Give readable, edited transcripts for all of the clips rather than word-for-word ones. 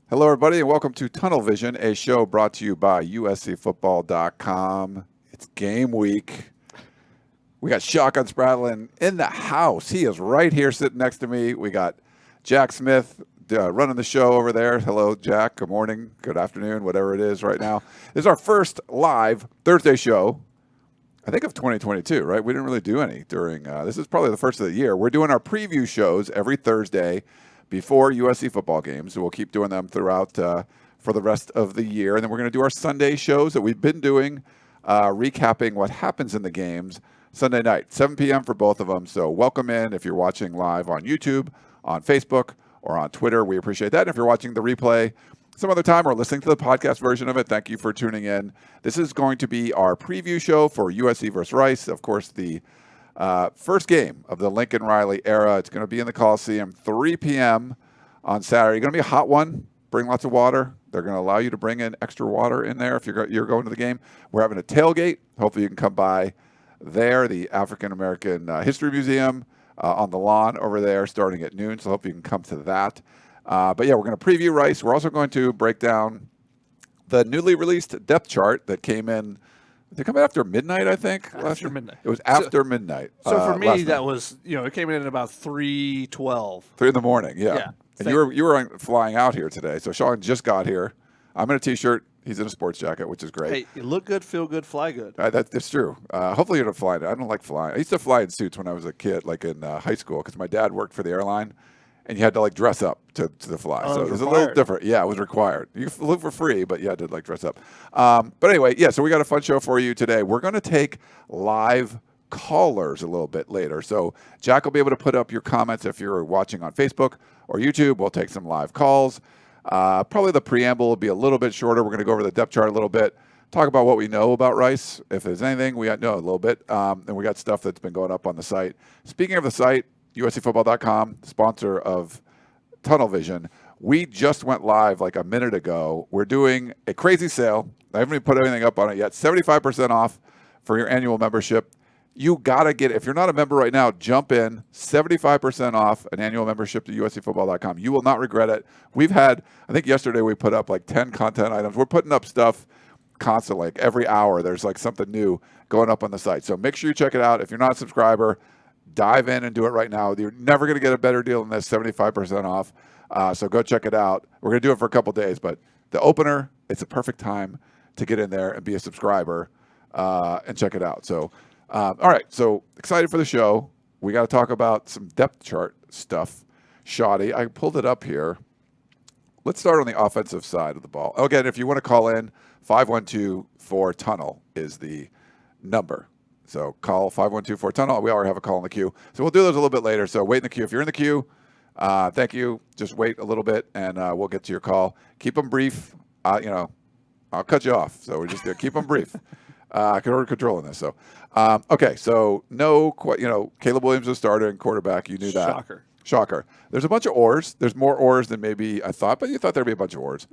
Hello, everybody, and welcome to Tunnel Vision, a show brought to you by USCFootball.com. It's game week. We got Shotgun Spratling in the house. He is right here sitting next to me. We got Jack Smith running the show over there. Hello, Jack. Good morning, good afternoon, whatever it is right now. This is our first live Thursday show, I think, of 2022, right? We didn't really do any during this is probably the first of the year. We're doing our preview shows every Thursday before USC football games. So we'll keep doing them throughout for the rest of the year. And then we're going to do our Sunday shows that we've been doing, recapping what happens in the games Sunday night, 7 p.m. for both of them. So welcome in if you're watching live on YouTube, on Facebook, or on Twitter. We appreciate that. And if you're watching the replay some other time or listening to the podcast version of it, thank you for tuning in. This is going to be our preview show for USC versus Rice. Of course, the first game of the Lincoln Riley era. It's going to be in the Coliseum, 3 p.m. on Saturday. Going to be a hot one. Bring lots of water. They're going to allow you to bring in extra water in there if you're going to the game. We're having a tailgate. Hopefully you can come by there, the African American History Museum on the lawn over there starting at noon. So I hope you can come to that. But yeah, we're going to preview Rice. We're also going to break down the newly released depth chart that came in. They come in after midnight, I think. After midnight. It was after midnight. So for me, that was, it came in at about 3:12. 3 in the morning, yeah. And you were flying out here today. So Sean just got here. I'm in a T-shirt. He's in a sports jacket, which is great. Hey, you look good, feel good, fly good. That's true. Hopefully you're not flying. I don't like flying. I used to fly in suits when I was a kid, like in high school, because my dad worked for the airline. And you had to dress up to the fly. So it was a little different. Yeah, it was required. You could live for free, but you had to dress up. But anyway, yeah, so we got a fun show for you today. We're going to take live callers a little bit later. So Jack will be able to put up your comments if you're watching on Facebook or YouTube. We'll take some live calls. Probably the preamble will be a little bit shorter. We're going to go over the depth chart a little bit, talk about what we know about Rice. If there's anything, we know a little bit. And we got stuff that's been going up on the site. Speaking of the site, USCFootball.com, sponsor of Tunnel Vision. We just went live like a minute ago. We're doing a crazy sale. I haven't even put anything up on it yet. 75% off for your annual membership. You got to get it. If you're not a member right now, jump in. 75% off an annual membership to USCFootball.com. You will not regret it. We've had, I think yesterday we put up 10 content items. We're putting up stuff constantly. Every hour there's something new going up on the site. So make sure you check it out. If you're not a subscriber, dive in and do it right now. You're never going to get a better deal than this, 75% off. So go check it out. We're going to do it for a couple days, but the opener, it's a perfect time to get in there and be a subscriber and check it out. So, all right. So excited for the show. We got to talk about some depth chart stuff. Shoddy, I pulled it up here. Let's start on the offensive side of the ball. Again, if you want to call in, 512-4-TUNNEL is the number. So call 512-4-TUNNEL. We already have a call in the queue. So we'll do those a little bit later. So wait in the queue. If you're in the queue, thank you. Just wait a little bit, and we'll get to your call. Keep them brief. I'll cut you off. So we're just going to keep them brief. Controlling this. So, okay. So Caleb Williams is starting quarterback. You knew that. Shocker. There's a bunch of oars. There's more oars than maybe I thought, but you thought there'd be a bunch of oars.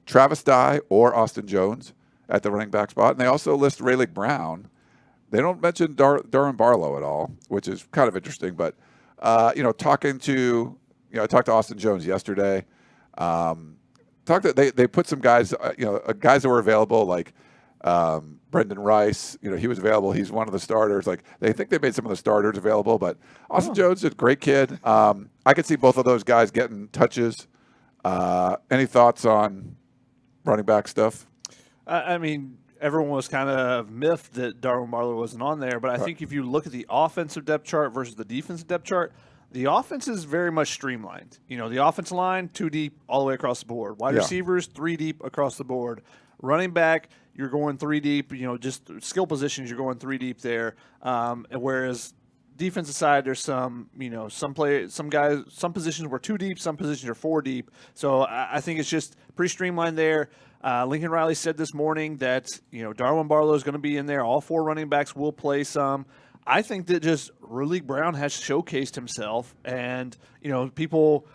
Travis Dye or Austin Jones at the running back spot. And they also list Rayleigh Brown. They don't mention Darwin Barlow at all, which is kind of interesting. But, I talked to Austin Jones yesterday. They put some guys, guys that were available, like Brendan Rice. He was available. He's one of the starters. They think they made some of the starters available. But Austin Jones is a great kid. I could see both of those guys getting touches. Any thoughts on running back stuff? I mean, everyone was kind of miffed that Darwin Barlow wasn't on there, but I think if you look at the offensive depth chart versus the defensive depth chart, The offense is very much streamlined. The offensive line, 2 deep all the way across the board. Wide receivers, 3 deep across the board. Running back, you're going 3 deep. Just skill positions, you're going 3 deep there. Whereas defensive side, there's some positions were 2 deep, some positions are 4 deep. So I think it's just pretty streamlined there. Lincoln Riley said this morning that Darwin Barlow is going to be in there. All 4 running backs will play some. I think that just Rulik Brown has showcased himself, and people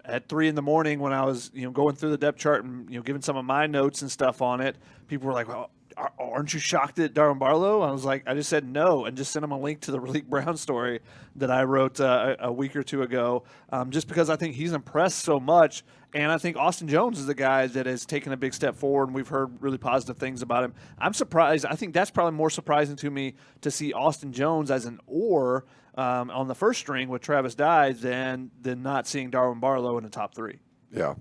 at 3 a.m. when I was going through the depth chart and giving some of my notes and stuff on it, people were like, "Well, aren't you shocked at Darwin Barlow?" I was like, I just said no, and just sent him a link to the Rulik Brown story that I wrote a week or 2 ago, just because I think he's impressed so much. And I think Austin Jones is the guy that has taken a big step forward, and we've heard really positive things about him. I'm surprised. I think that's probably more surprising to me to see Austin Jones as an or on the first string with Travis Dye than not seeing Darwin Barlow in the top 3. Yeah.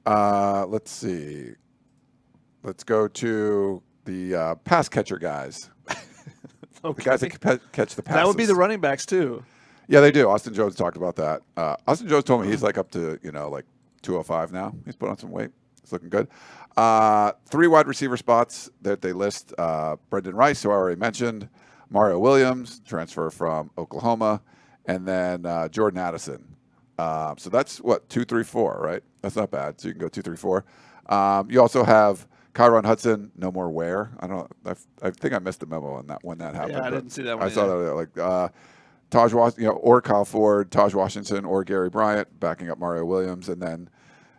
Let's see. Let's go to the pass catcher guys. Okay. The guys that catch the passes. That would be the running backs too. Yeah, they do. Austin Jones talked about that. Austin Jones told me he's like up to, like 205 now. He's put on some weight. It's looking good. 3 wide receiver spots that they list. Brendan Rice, who I already mentioned. Mario Williams, transfer from Oklahoma. And then Jordan Addison. So that's, 2, 3, 4, right? That's not bad. So you can go 2, 3, 4. You also have Kyron Hudson, no more Ware. I think I missed the memo on that when that happened. Yeah, I didn't see that one. I saw that Taj Washington, or Kyle Ford, Taj Washington, or Gary Bryant backing up Mario Williams, and then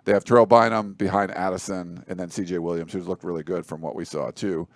they have Terrell Bynum behind Addison, and then C.J. Williams, who's looked really good from what we saw too.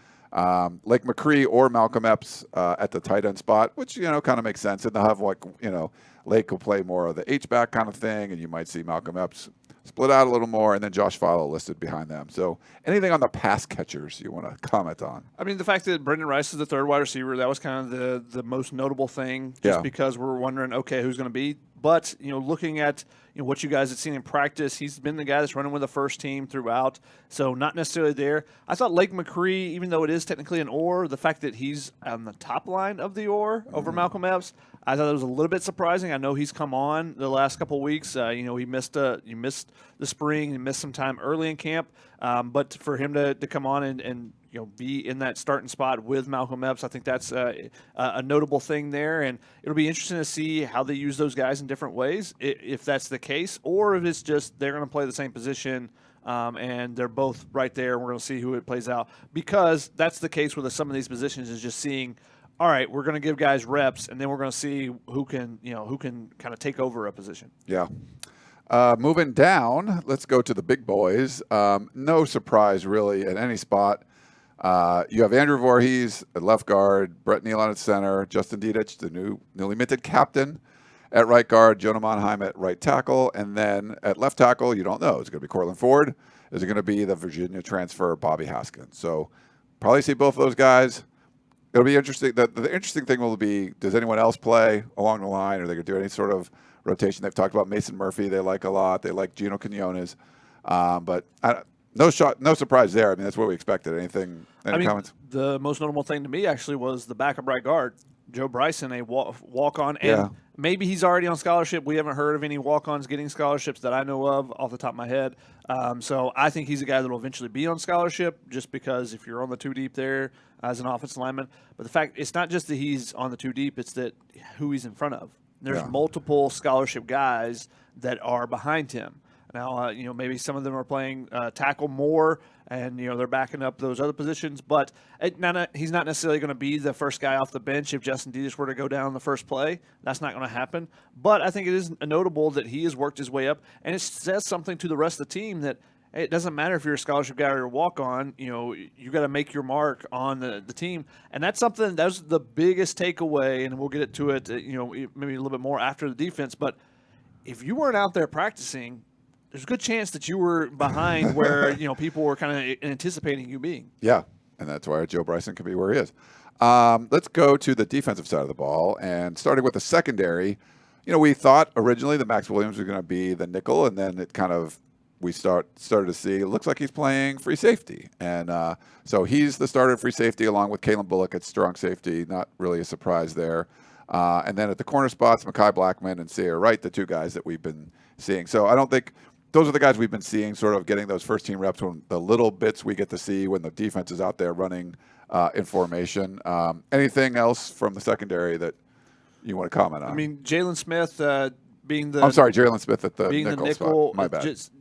Lake McCree or Malcolm Epps at the tight end spot, which kind of makes sense, and they'll have Lake will play more of the H-back kind of thing, and you might see Malcolm Epps split out a little more, and then Josh Fowler listed behind them. So anything on the pass catchers you want to comment on? I mean, the fact that Brendan Rice is the 3rd wide receiver, that was kind of the most notable thing, just because we're wondering, okay, who's going to be. But, looking at what you guys have seen in practice, he's been the guy that's running with the first team throughout, so not necessarily there. I thought Lake McCree, even though it is technically an or, the fact that he's on the top line of the or over Malcolm Epps, I thought it was a little bit surprising. I know he's come on the last couple of weeks. He missed the spring, he missed some time early in camp, but for him to come on and be in that starting spot with Malcolm Epps, I think that's a notable thing there, and it'll be interesting to see how they use those guys in different ways, if that's the case, or if it's just they're going to play the same position and they're both right there, and we're going to see who it plays out, because that's the case with some of these positions, is just seeing, all right, we're going to give guys reps, and then we're going to see who can kind of take over a position. Yeah. Moving down, let's go to the big boys. No surprise, really, at any spot. You have Andrew Voorhees at left guard, Brett Nealon at center, Justin Dietich, the newly minted captain, at right guard, Jonah Monheim at right tackle, and then at left tackle, you don't know. Is it going to be Cortland Ford? Is it going to be the Virginia transfer, Bobby Haskins? So probably see both of those guys. It'll be interesting. The interesting thing will be, does anyone else play along the line? Are they going to do any sort of rotation? They've talked about Mason Murphy. They like a lot. They like Gino Quinones. But no surprise there. I mean, that's what we expected. Any comments? The most notable thing to me actually was the backup right guard, Joe Bryson, a walk-on. And maybe he's already on scholarship. We haven't heard of any walk-ons getting scholarships that I know of off the top of my head. So I think he's a guy that will eventually be on scholarship, just because if you're on the 2 deep there as an offensive lineman. But the fact, it's not just that he's on the 2 deep, it's that who he's in front of. There's multiple scholarship guys that are behind him. Now, maybe some of them are playing tackle more, and they're backing up those other positions. But he's not necessarily going to be the first guy off the bench if Justin Dietich were to go down the first play. That's not going to happen. But I think it is notable that he has worked his way up, and it says something to the rest of the team that it doesn't matter if you're a scholarship guy or a walk-on. You got to make your mark on the team, and that's something. That's the biggest takeaway, and we'll get to it. Maybe a little bit more after the defense. But if you weren't out there practicing, there's a good chance that you were behind where people were kind of anticipating you being. Yeah, and that's why Joe Bryson can be where he is. Let's go to the defensive side of the ball, and starting with the secondary. We thought originally that Max Williams was going to be the nickel, and then it kind of started to see it looks like he's playing free safety, and so he's the starter at free safety along with Kalen Bullock at strong safety. Not really a surprise there. And then at the corner spots, Mekhi Blackman and Sierra Wright, the two guys that we've been seeing. So I don't think those are the guys we've been seeing, sort of getting those first team reps, when the little bits we get to see when the defense is out there running in formation. Anything else from the secondary that you want to comment on? I mean, Jalen Smith being the. I'm sorry, Jalen Smith at the being nickel, the nickel. spot. My bad. Just,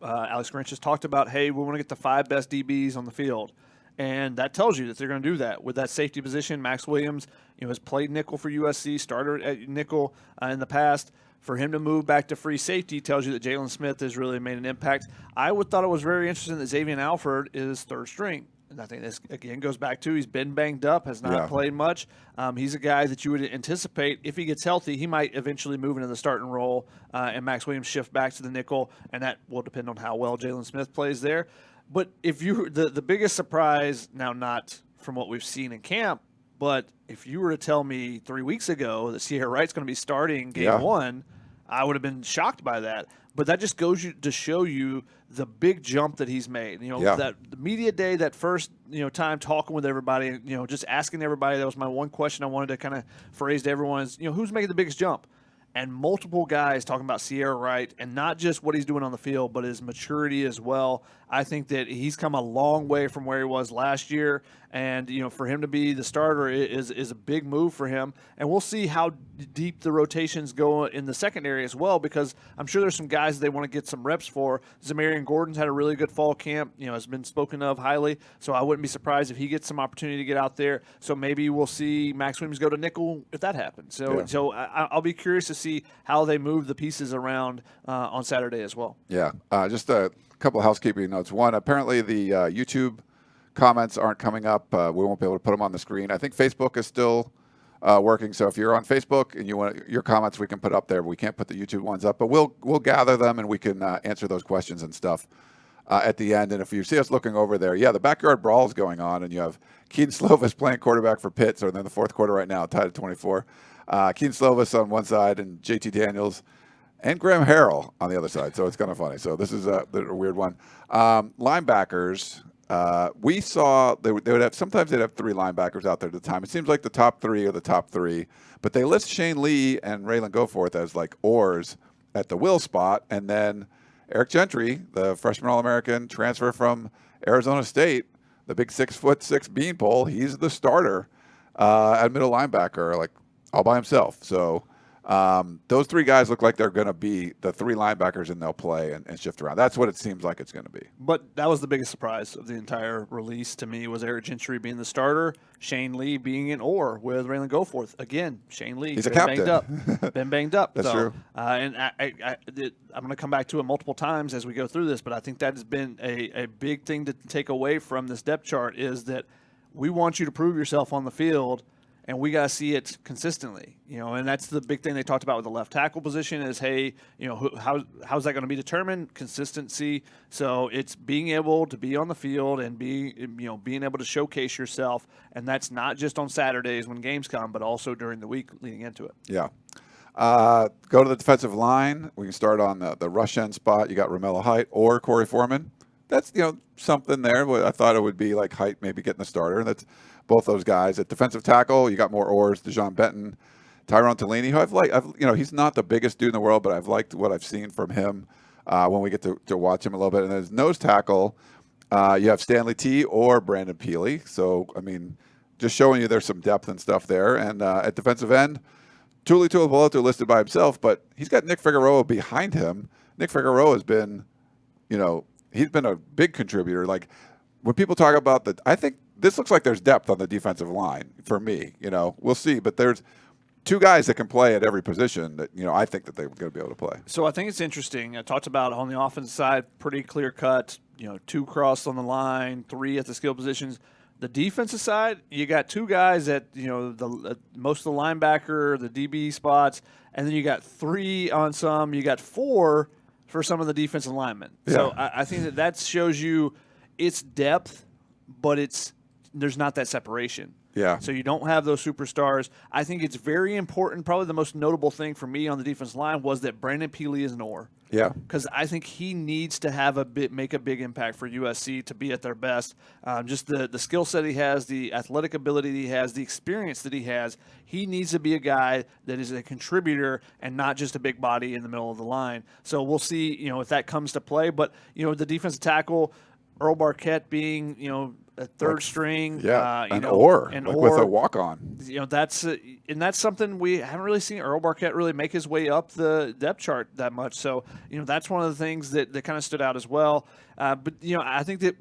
Alex Grinch has talked about, hey, we want to get the 5 best DBs on the field. And that tells you that they're going to do that with that safety position. Max Williams, has played nickel for USC, started at nickel in the past. For him to move back to free safety tells you that Jalen Smith has really made an impact. I thought it was very interesting that Xavier Alford is third string. And I think this, again, goes back to he's been banged up, has not played much. He's a guy that you would anticipate, if he gets healthy, he might eventually move into the starting role, and Max Williams shift back to the nickel, and that will depend on how well Jalen Smith plays there. But if you the biggest surprise, now not from what we've seen in camp, but if you were to tell me 3 weeks ago that Sierra Wright's going to be starting game 1, I would have been shocked by that. But that just goes to show you the big jump that he's made. That the media day, that first time talking with everybody, just asking everybody. That was my one question I wanted to kind of phrase to everyone is, who's making the biggest jump? And multiple guys talking about Sierra Wright, and not just what he's doing on the field, but his maturity as well. I think that he's come a long way from where he was last year, and for him to be the starter is a big move for him. And we'll see how deep the rotations go in the secondary as well, because I'm sure there's some guys they want to get some reps for. Zamarian Gordon's had a really good fall camp, has been spoken of highly, so I wouldn't be surprised if he gets some opportunity to get out there. So maybe we'll see Max Williams go to nickel if that happens. So I'll be curious to see how they move the pieces around on Saturday as well. Yeah, just a couple of housekeeping notes. One, apparently the YouTube comments aren't coming up. We won't be able to put them on the screen. I think Facebook is still working. So if you're on Facebook and you want your comments, we can put up there. We can't put the YouTube ones up, but we'll gather them and we can answer those questions and stuff at the end. And if you see us looking over there, the backyard brawl is going on, and you have Keaton Slovis playing quarterback for Pitt. So they're in the fourth quarter right now, tied at 24. Keaton Slovis on one side and JT Daniels and Graham Harrell on the other side. So it's kind of funny. So this is a weird one. Linebackers, we saw they would have, sometimes they'd have 3 linebackers out there at the time. It seems like the top 3 are the top 3, but they list Shane Lee and Raylan Goforth as like oars at the will spot. And then Eric Gentry, the freshman All-American transfer from Arizona State, the big 6'6" beanpole, he's the starter at middle linebacker, like all by himself. So those 3 guys look like they're going to be the 3 linebackers, and they'll play and shift around. That's what it seems like it's going to be. But that was the biggest surprise of the entire release to me, was Eric Gentry being the starter, Shane Lee being an oar with Raylan Goforth. Again, Shane Lee, he's a captain. Been banged up. That's true. And I'm going to come back to it multiple times as we go through this, but I think that has been a big thing to take away from this depth chart, is that we want you to prove yourself on the field, and we got to see it consistently, and that's the big thing they talked about with the left tackle position is, hey, how's that going to be determined? Consistency. So it's being able to be on the field and being able to showcase yourself, and that's not just on Saturdays when games come, but also during the week leading into it. Yeah. Go to the defensive line. We can start on the rush end spot. You got Romello Height or Corey Foreman. That's something there. I thought it would be like Height maybe getting the starter. That's both those guys. At defensive tackle, you got more oars. DeJon Benton, Tyrone Taleni, who he's not the biggest dude in the world, but I've liked what I've seen from him when we get to watch him a little bit. And then as nose tackle, you have Stanley T or Brandon Peely. So, I mean, just showing you there's some depth and stuff there. And at defensive end, Tuli Tuipulotu listed by himself, but he's got Nick Figueroa behind him. Nick Figueroa has been, he's been a big contributor. Like, when people talk about I think this looks like there's depth on the defensive line for me. We'll see, but there's 2 guys that can play at every position that I think that they're going to be able to play. So I think it's interesting. I talked about on the offensive side, pretty clear cut. 2 cross on the line, 3 at the skill positions. The defensive side, you got 2 guys at most of the linebacker, the DB spots, and then you got 3 on some. You got 4 for some of the defensive linemen. Yeah. So I think that shows you it's depth, but there's not that separation. Yeah. So you don't have those superstars. I think it's very important. Probably the most notable thing for me on the defensive line was that Brandon Peely is an oar. Yeah. Because I think he needs to have make a big impact for USC to be at their best. Just the skill set he has, the athletic ability he has, the experience that he has. He needs to be a guy that is a contributor and not just a big body in the middle of the line. So we'll see, if that comes to play. But the defensive tackle, Earl Barquette being, a third string, an oar with a walk on. That's something we haven't really seen Earl Barquette really make his way up the depth chart that much. So that's one of the things that kind of stood out as well. But I think that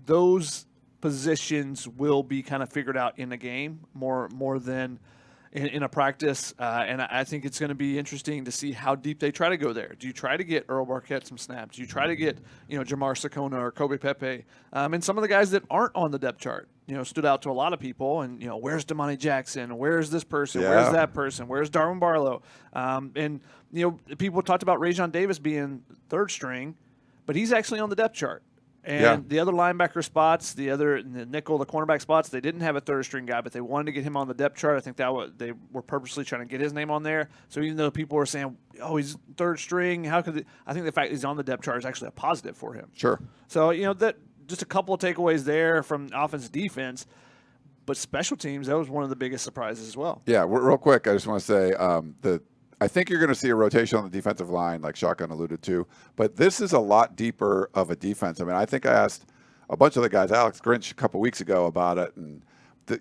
those positions will be kind of figured out in the game more than in a practice, and I think it's going to be interesting to see how deep they try to go there. Do you try to get Earl Barquette some snaps? Do you try to get Jamar Sakona or Kobe Pepe? And some of the guys that aren't on the depth chart, stood out to a lot of people. And where's Damani Jackson? Where's this person? Yeah. Where's that person? Where's Darwin Barlow? And people talked about Rajon Davis being third string, but he's actually on the depth chart. And the other linebacker spots, the nickel, the cornerback spots, they didn't have a third string guy, but they wanted to get him on the depth chart. I think they were purposely trying to get his name on there. So even though people were saying, "Oh, he's third string," I think the fact he's on the depth chart is actually a positive for him. Sure. So that just a couple of takeaways there from offense defense, but special teams, that was one of the biggest surprises as well. Yeah, real quick, I just want to say I think you're going to see a rotation on the defensive line, like Shotgun alluded to, but this is a lot deeper of a defense. I mean, I think I asked a bunch of the guys, Alex Grinch, a couple weeks ago about it, and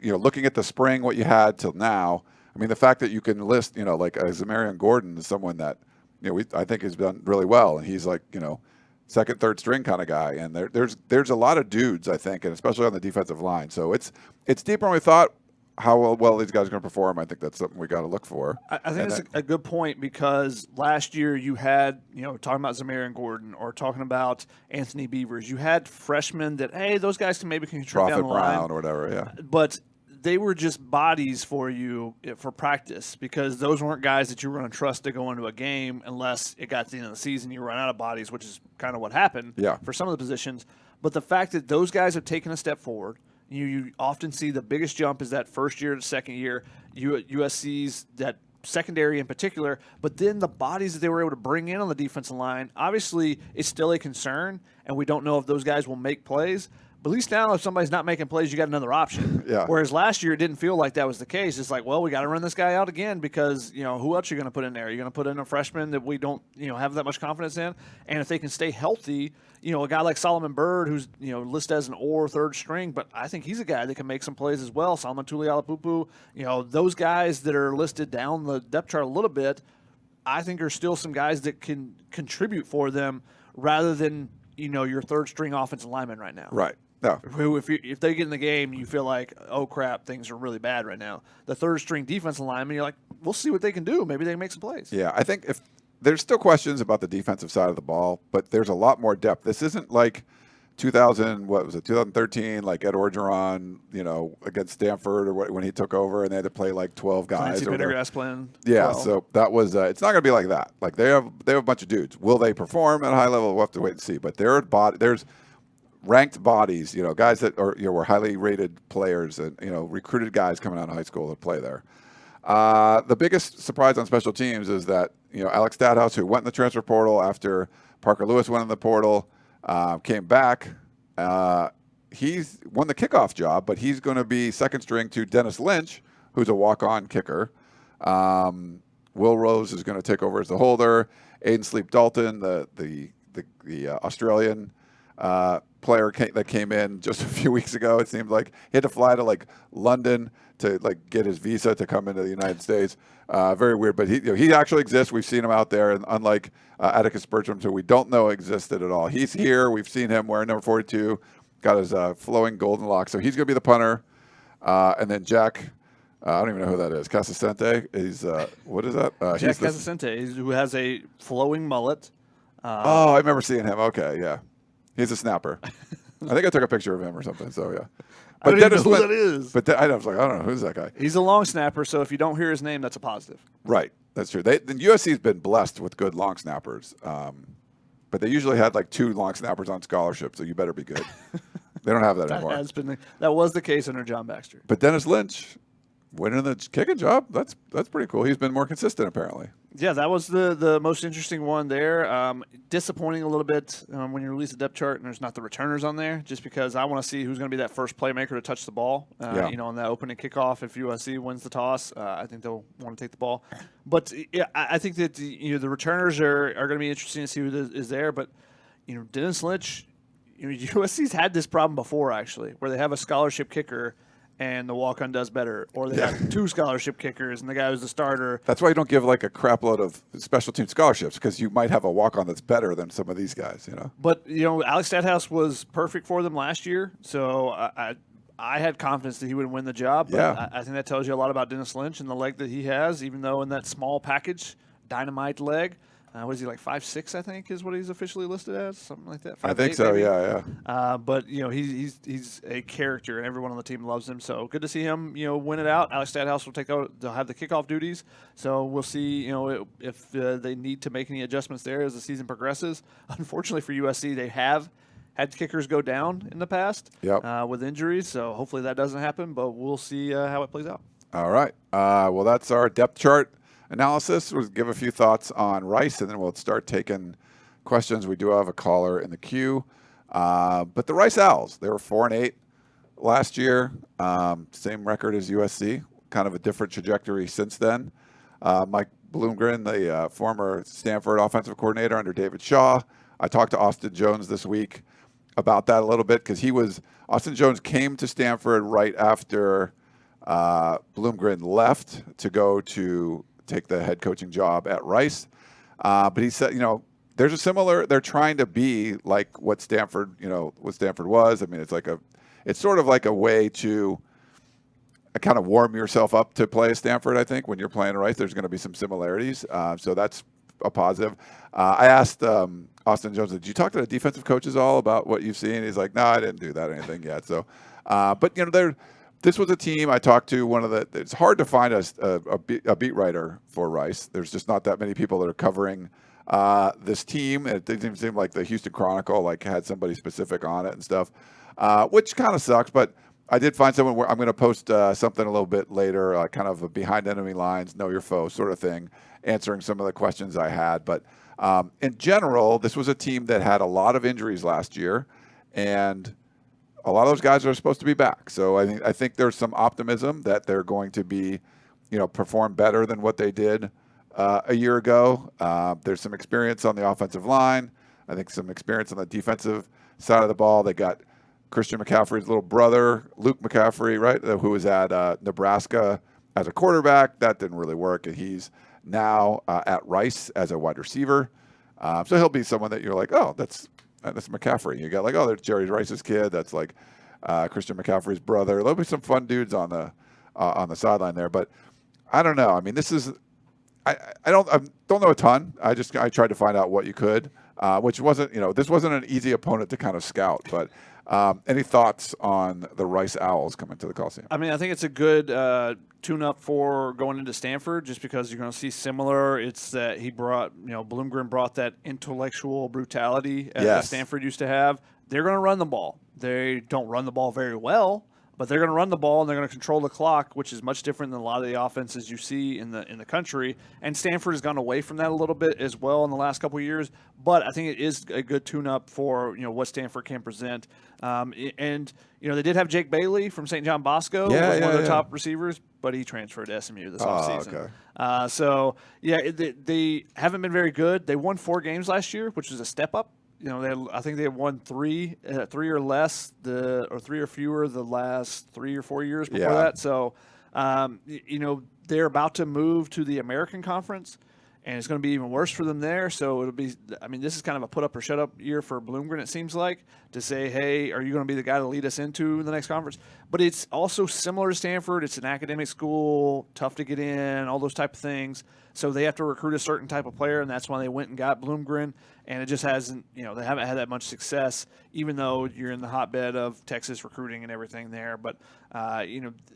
looking at the spring, what you had till now. I mean, the fact that you can list, like Zamarian Gordon is someone that, I think has done really well, and he's like, second, third string kind of guy, and there's a lot of dudes, I think, and especially on the defensive line. So it's deeper than we thought. How well these guys are going to perform, I think that's something we got to look for. I think that's a good point, because last year you had, talking about Zamarian Gordon or talking about Anthony Beavers, you had freshmen that, hey, those guys can maybe contribute down the line. Brown or whatever, yeah. But they were just bodies for you for practice, because those weren't guys that you were going to trust to go into a game unless it got to the end of the season, you run out of bodies, which is kind of what happened for some of the positions. But the fact that those guys have taken a step forward, you often see the biggest jump is that first year to second year, USC's that secondary in particular, but then the bodies that they were able to bring in on the defensive line, obviously it's still a concern, and we don't know if those guys will make plays. But at least now, if somebody's not making plays, you got another option. Yeah. Whereas last year, it didn't feel like that was the case. It's like, well, we got to run this guy out again, because who else are you going to put in there? You're going to put in a freshman that we don't have that much confidence in, and if they can stay healthy, a guy like Solomon Byrd, who's listed as an or third string, but I think he's a guy that can make some plays as well. Solomon Tulialapupu, those guys that are listed down the depth chart a little bit, I think are still some guys that can contribute for them rather than your third string offensive lineman right now. Right. No. If they get in the game, you feel like, oh crap, things are really bad right now. The third string defensive lineman, you're like, we'll see what they can do. Maybe they can make some plays. Yeah, I think if there's still questions about the defensive side of the ball, but there's a lot more depth. This isn't like 2013, like Ed Orgeron, against Stanford, or when he took over and they had to play like 12 guys. Playing yeah, so that was it's not going to be like that. Like they have a bunch of dudes. Will they perform at a high level? We'll have to wait and see. But there's ranked bodies, guys that are were highly rated players and recruited guys coming out of high school to play there. The biggest surprise on special teams is that Alex Stadhouse, who went in the transfer portal after Parker Lewis went in the portal, came back. He's won the kickoff job, but he's going to be second string to Dennis Lynch, who's a walk-on kicker. Will Rose is going to take over as the holder. Aiden Sleep Dalton, the Australian player that came in just a few weeks ago. It seemed like he had to fly to like London to like get his visa to come into the United States. Very weird, but he actually exists. We've seen him out there, and unlike Atticus Bertram, who we don't know existed at all, he's here. We've seen him wearing number 42, got his flowing golden locks. So he's going to be the punter, and then Jack. I don't even know who that is. Casasente. He's what is that? Jack Casasente, who has a flowing mullet. I remember seeing him. Okay, yeah. He's a snapper. I think I took a picture of him or something. So yeah, but I don't know who that is. But I was like, I don't know who's that guy. He's a long snapper, so if you don't hear his name, that's a positive. Right, that's true. USC's been blessed with good long snappers, but they usually had like 2 long snappers on scholarship, so you better be good. They don't have that anymore. That was the case under John Baxter. But Dennis Lynch winning the kicking job, that's pretty cool. He's been more consistent, apparently. Yeah, that was the most interesting one there. Disappointing a little bit when you release the depth chart and there's not the returners on there, just because I want to see who's going to be that first playmaker to touch the ball. On that opening kickoff, if USC wins the toss, I think they'll want to take the ball. But yeah, I think that the returners are going to be interesting to see who is there. But Dennis Lynch, USC's had this problem before actually, where they have a scholarship kicker and the walk-on does better, or they have 2 scholarship kickers, and the guy who's the starter. That's why you don't give like a crap load of special team scholarships, because you might have a walk-on that's better than some of these guys, But Alex Stadthaus was perfect for them last year, so I had confidence that he would win the job. But I think that tells you a lot about Dennis Lynch and the leg that he has, even though in that small package, dynamite leg. What is he, like 5'6", I think, is what he's officially listed as? Something like that? 5'8", I think so, maybe? yeah. But, he's a character, and everyone on the team loves him. So good to see him, win it out. Alex Stadthaus they'll have the kickoff duties. So we'll see, if they need to make any adjustments there as the season progresses. Unfortunately for USC, they have had kickers go down in the past with injuries. So hopefully that doesn't happen, but we'll see how it plays out. All right. Well, that's our depth chart analysis. We'll give a few thoughts on Rice, and then we'll start taking questions. We do have a caller in the queue. But the Rice Owls, they were 4-8 last year. Same record as USC. Kind of a different trajectory since then. Mike Bloomgren, the former Stanford offensive coordinator under David Shaw. I talked to Austin Jones this week about that a little bit, because Austin Jones came to Stanford right after Bloomgren left to go to take the head coaching job at Rice. But he said, they're trying to be like what Stanford was. I mean, it's sort of like a way to kind of warm yourself up to play Stanford. I think when you're playing Rice, there's going to be some similarities. So that's a positive. I asked Austin Jones, did you talk to the defensive coaches all about what you've seen? He's like, no, I didn't do that or anything yet. So, but this was a team I talked to. It's hard to find a beat writer for Rice. There's just not that many people that are covering this team. It didn't seem like the Houston Chronicle had somebody specific on it and stuff, which kind of sucks. But I did find someone where I'm going to post something a little bit later, kind of a behind enemy lines, know your foe sort of thing, answering some of the questions I had. But in general, this was a team that had a lot of injuries last year, and a lot of those guys are supposed to be back. So I think there's some optimism that they're going to be, perform better than what they did a year ago. There's some experience on the offensive line. I think some experience on the defensive side of the ball. They got Christian McCaffrey's little brother, Luke McCaffrey, right, who was at Nebraska as a quarterback. That didn't really work, and he's now at Rice as a wide receiver. So he'll be someone that you're like, oh, that's McCaffrey. You got there's Jerry Rice's kid. That's Christian McCaffrey's brother. There'll be some fun dudes on the sideline there. But I don't know. I mean, this is I don't know a ton. I tried to find out what you could, which wasn't this wasn't an easy opponent to kind of scout. But any thoughts on the Rice Owls coming to the Coliseum? I mean, I think it's a good tune-up for going into Stanford, just because you're going to see similar. It's that Bloomgren brought that intellectual brutality that Stanford used to have. They're going to run the ball. They don't run the ball very well, but they're going to run the ball, and they're going to control the clock, which is much different than a lot of the offenses you see in the country. And Stanford has gone away from that a little bit as well in the last couple of years. But I think it is a good tune-up for what Stanford can present. And they did have Jake Bailey from St. John Bosco, one of their top receivers, but he transferred to SMU this offseason. Okay. They haven't been very good. They won 4 games last year, which was a step up. I think they have won 3 or less, or 3 or fewer the last 3 or 4 years before that. So, they're about to move to the American Conference, and it's going to be even worse for them there. So it'll be, this is kind of a put up or shut up year for Bloomgren, it seems like, to say, hey, are you going to be the guy to lead us into the next conference? But it's also similar to Stanford. It's an academic school, tough to get in, all those type of things. So they have to recruit a certain type of player, and that's why they went and got Bloomgren. And it just hasn't, they haven't had that much success, even though you're in the hotbed of Texas recruiting and everything there. But,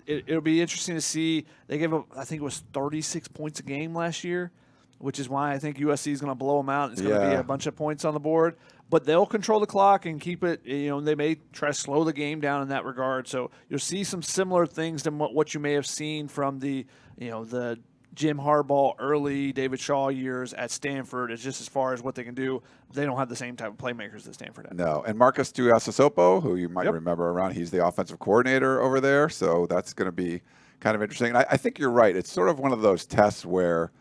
it'll be interesting to see. They gave up, I think it was 36 points a game last year, which is why I think USC is going to blow them out. It's going to be a bunch of points on the board. but they'll control the clock and keep it. They may try to slow the game down in that regard. So you'll see some similar things to what you may have seen from the Jim Harbaugh early David Shaw years at Stanford. Is just as far as what they can do. They don't have the same type of playmakers that Stanford has. No, and Marcus Tuiasosopo, who you might remember around, he's the offensive coordinator over there. So that's going to be kind of interesting. And I think you're right. It's sort of one of those tests where,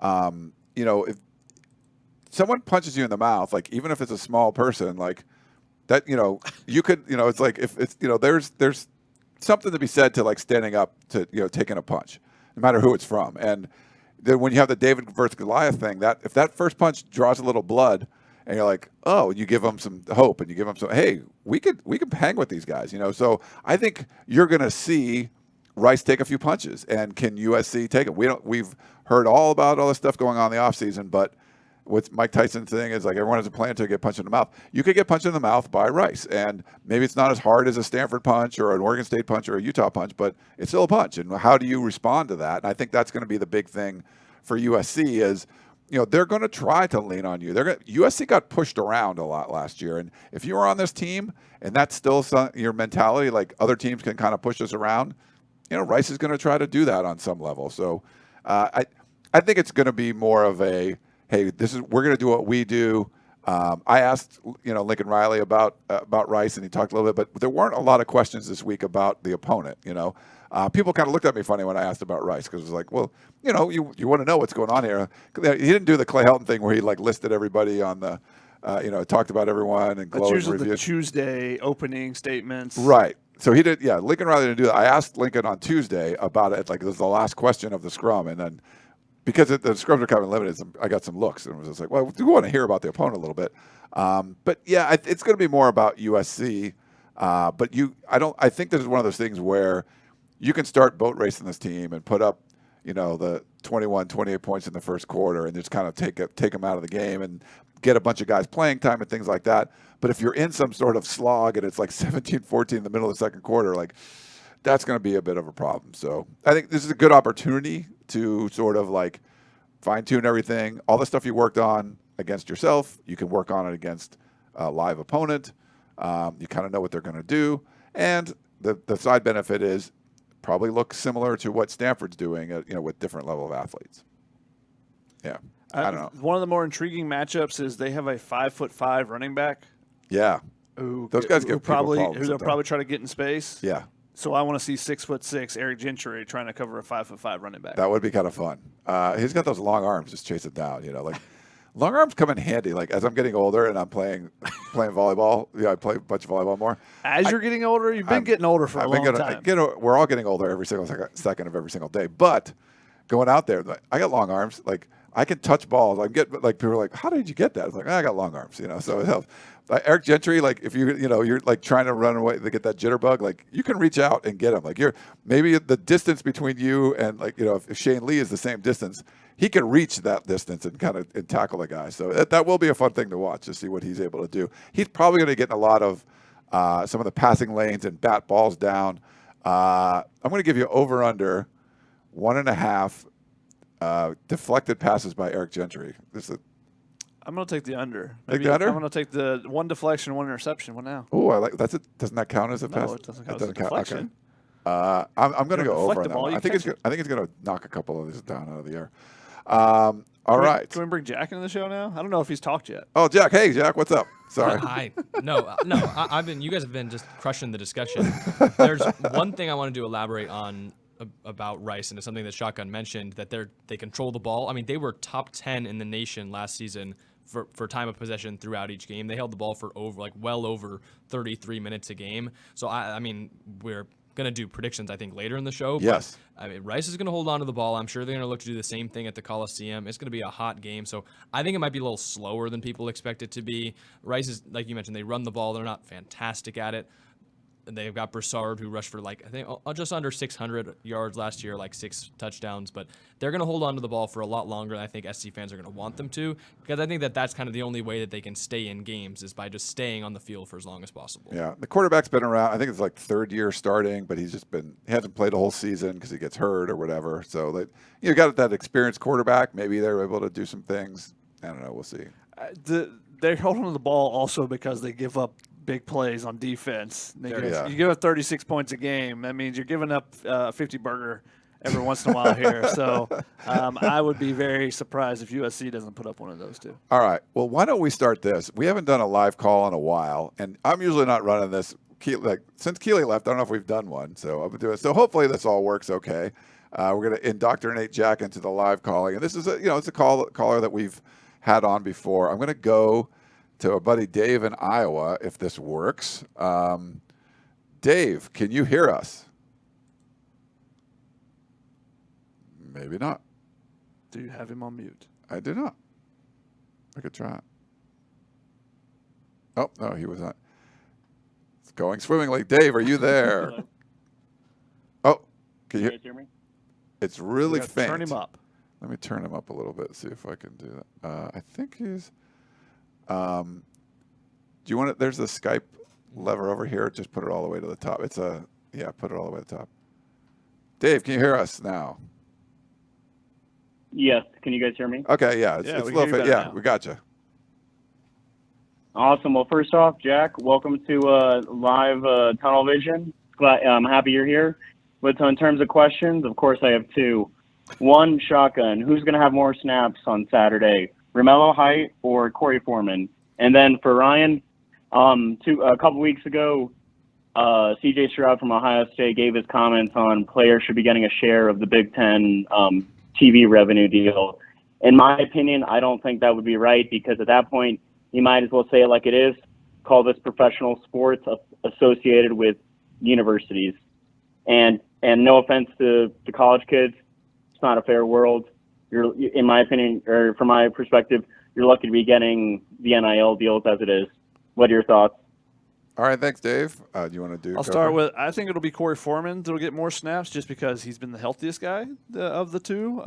if someone punches you in the mouth, like even if it's a small person, like that, you could, it's like if it's, there's something to be said to like standing up to, taking a punch, no matter who it's from. And then when you have the David versus Goliath thing, that if that first punch draws a little blood, and you're like, oh, you give them some hope, and you give them some, hey, we could hang with these guys, So I think you're going to see Rice take a few punches, and can USC take it? We've heard all about all this stuff going on in the offseason, but what Mike Tyson's thing is like everyone has a plan to get punched in the mouth. You could get punched in the mouth by Rice, and maybe it's not as hard as a Stanford punch or an Oregon State punch or a Utah punch, but it's still a punch. And how do you respond to that? And I think that's going to be the big thing for USC is, they're going to try to lean on you. USC got pushed around a lot last year, and if you were on this team and that's still your mentality, like other teams can kind of push us around, Rice is going to try to do that on some level. So I think it's going to be more of a, hey, we're going to do what we do. I asked Lincoln Riley about Rice, and he talked a little bit, but there weren't a lot of questions this week about the opponent. People kind of looked at me funny when I asked about Rice because it was like, well, you want to know what's going on here. He didn't do the Clay Helton thing where he like listed everybody on the, talked about everyone and glowing reviews. That's usually the Tuesday opening statements, right? So he did. Yeah, Lincoln Riley didn't do that. I asked Lincoln on Tuesday about it. Like it was the last question of the scrum, and then because the scrums are kind of limited, I got some looks and was just like, well, we do want to hear about the opponent a little bit. But yeah, it's going to be more about USC. But I think this is one of those things where you can start boat racing this team and put up, the 21, 28 points in the first quarter and just kind of take them out of the game and get a bunch of guys playing time and things like that. But if you're in some sort of slog and it's like 17-14 in the middle of the second quarter, like that's going to be a bit of a problem. So I think this is a good opportunity to sort of like fine-tune everything. All the stuff you worked on against yourself, you can work on it against a live opponent. You kind of know what they're going to do. And the side benefit is probably look similar to what Stanford's doing, with different level of athletes. Yeah, I don't know. One of the more intriguing matchups is they have a 5'5" running back. Yeah, those guys who they'll probably try to get in space. Yeah. So I want to see 6'6" Eric Gentry trying to cover a 5'5" running back. That would be kind of fun. He's got those long arms, just chase it down. Like long arms come in handy. Like as I'm getting older and I'm playing volleyball. Yeah, I play a bunch of volleyball more. As you're getting older, you've been getting older for a long time. We're all getting older every single second of every single day. But going out there, I got long arms. Like I can touch balls. I get like people are like, how did you get that? It's like I got long arms. So it helps. Eric Gentry, like if you're like trying to run away to get that jitterbug, like you can reach out and get him. Like maybe the distance between you and like if Shane Lee is the same distance, he can reach that distance and kind of tackle the guy. So that will be a fun thing to watch to see what he's able to do. He's probably going to get in a lot of some of the passing lanes and bat balls down. I'm going to give you over under 1.5 deflected passes by Eric Gentry. I'm going to take the under. Take the under? I'm going to take the one deflection, one interception. What now? Oh, I like that's it. Doesn't that count as a pass? No, it doesn't count as a deflection. Okay. I'm going to go over on that one. I think it's going to knock a couple of these down out of the air. All right. Can we bring Jack into the show now? I don't know if he's talked yet. Oh, Jack. Hey, Jack. What's up? Sorry. Hi. No. You guys have been just crushing the discussion. There's one thing I wanted to elaborate on about Rice, and it's something that Shotgun mentioned, that they control the ball. I mean, they were top 10 in the nation last season for time of possession throughout each game. They held the ball for well over 33 minutes a game. So I mean, we're going to do predictions, I think, later in the show. Yes. But, I mean, Rice is going to hold on to the ball. I'm sure they're going to look to do the same thing at the Coliseum. It's going to be a hot game. So I think it might be a little slower than people expect it to be. Rice is, like you mentioned, they run the ball. They're not fantastic at it. They've got Broussard, who rushed for I think just under 600 yards last year, like 6 touchdowns. But they're going to hold on to the ball for a lot longer than I think SC fans are going to want them to, because I think that's kind of the only way that they can stay in games is by just staying on the field for as long as possible. Yeah, the quarterback's been around. I think it's like third year starting, but he hasn't played a whole season because he gets hurt or whatever. So got that experienced quarterback. Maybe they're able to do some things. I don't know. We'll see. they're holding the ball also because they give up big plays on defense. You give up 36 points a game. That means you're giving up 50 burger every once in a while here. So I would be very surprised if USC doesn't put up one of those two. All right. Well, why don't we start this? We haven't done a live call in a while, and I'm usually not running this. Since Keely left, I don't know if we've done one. So I'm gonna do it. So hopefully this all works okay. We're going to indoctrinate Jack into the live calling, and this is it's a caller that we've had on before. I'm going to go to our buddy Dave in Iowa if this works. Dave, can you hear us? Maybe not. Do you have him on mute? I do not. I could try it. Oh, no, he was not. It's going swimmingly. Dave, are you there? Hello. Oh, can you guys hear me? It's really faint. Turn him up. Let me turn him up a little bit, see if I can do that. I think he's. Do you want it? There's the Skype lever over here. Just put it all the way to the top. Put it all the way to the top. Dave, can you hear us now? Yes. Can you guys hear me? Okay, yeah. It's a little faint. Yeah, now. we got you. Awesome. Well, first off, Jack, welcome to live Tunnel Vision. I'm happy you're here. But in terms of questions, of course, I have two. One, Shotgun. Who's going to have more snaps on Saturday, Romello Height or Corey Foreman? And then for Ryan, a couple weeks ago, C.J. Stroud from Ohio State gave his comments on players should be getting a share of the Big Ten TV revenue deal. In my opinion, I don't think that would be right, because at that point, you might as well say it like it is. Call this professional sports associated with universities. And no offense to the college kids, it's not a fair world. In my opinion, or from my perspective, you're lucky to be getting the NIL deals as it is. What are your thoughts? All right, thanks, Dave. Do you want to do? I'll start with, I think it'll be Corey Foreman that'll get more snaps, just because he's been the healthiest guy of the two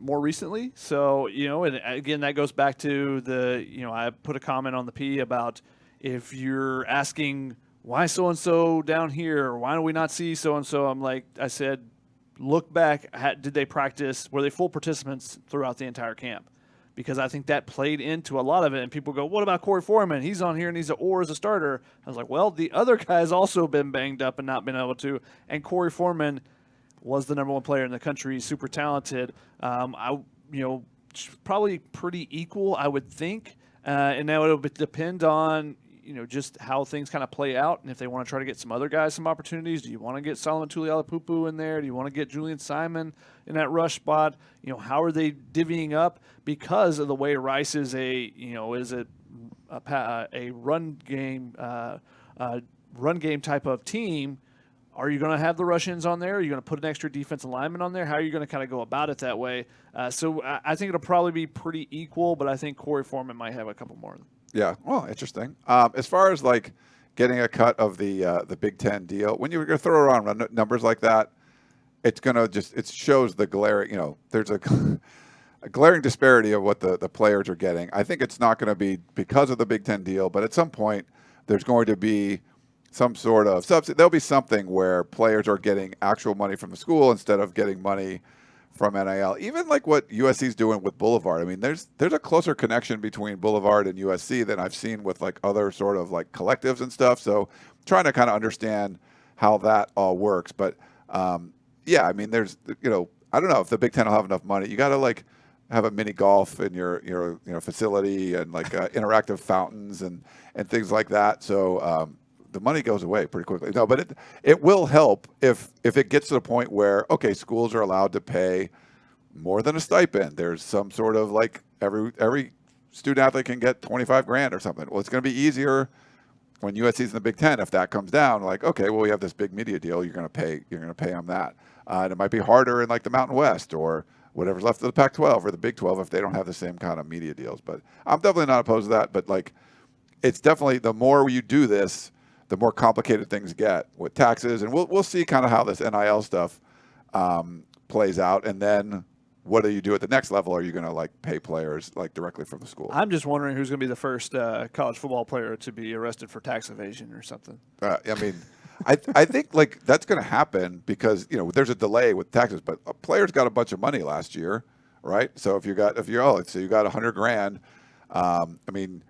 more recently. So, and again, that goes back to I put a comment on the P about if you're asking why so-and-so down here, or why do we not see so-and-so, I said, look back, did they practice, were they full participants throughout the entire camp? Because I think that played into a lot of it. And people go, what about Corey Foreman? He's on here and he's as a starter. I was like, well, the other guy's also been banged up and not been able to. And Corey Foreman was the number one player in the country. He's super talented. Probably pretty equal, I would think. And now it'll depend on, just how things kind of play out. And if they want to try to get some other guys some opportunities, do you want to get Solomon Tuliala-Pupu in there? Do you want to get Julian Simon in that rush spot? How are they divvying up? Because of the way Rice is a run game type of team. Are you going to have the rush-ins on there? Are you going to put an extra defensive lineman on there? How are you going to kind of go about it that way? So I think it'll probably be pretty equal, but I think Corey Foreman might have a couple more. Yeah, well, interesting. As far as getting a cut of the Big Ten deal, when you're going to throw around numbers like that, it's going to it shows the glaring, there's a glaring disparity of what the players are getting. I think it's not going to be because of the Big Ten deal, but at some point there's going to be some sort of subsidy. There'll be something where players are getting actual money from the school instead of getting money from NIL. Even like what USC's doing with Boulevard. I mean, there's a closer connection between Boulevard and USC than I've seen with other sort of collectives and stuff. So trying to kind of understand how that all works. But yeah, I mean, there's I don't know if the Big Ten will have enough money. You got to have a mini golf in your facility and interactive fountains and things like that. So the money goes away pretty quickly. No, but it will help if it gets to the point where, okay, schools are allowed to pay more than a stipend. There's some sort of every student athlete can get $25,000 or something. Well, it's going to be easier when USC's in the Big Ten. If that comes down, okay, well, we have this big media deal. You're going to pay them that. And it might be harder in the Mountain West or whatever's left of the Pac-12 or the Big 12 if they don't have the same kind of media deals. But I'm definitely not opposed to that. But it's definitely, the more you do this, the more complicated things get with taxes. And we'll see kind of how this NIL stuff plays out. And then what do you do at the next level? Are you going to pay players directly from the school? I'm just wondering who's going to be the first college football player to be arrested for tax evasion or something. I mean, I think that's going to happen because there's a delay with taxes, but players got a bunch of money last year, right? So if you got $100,000, I mean,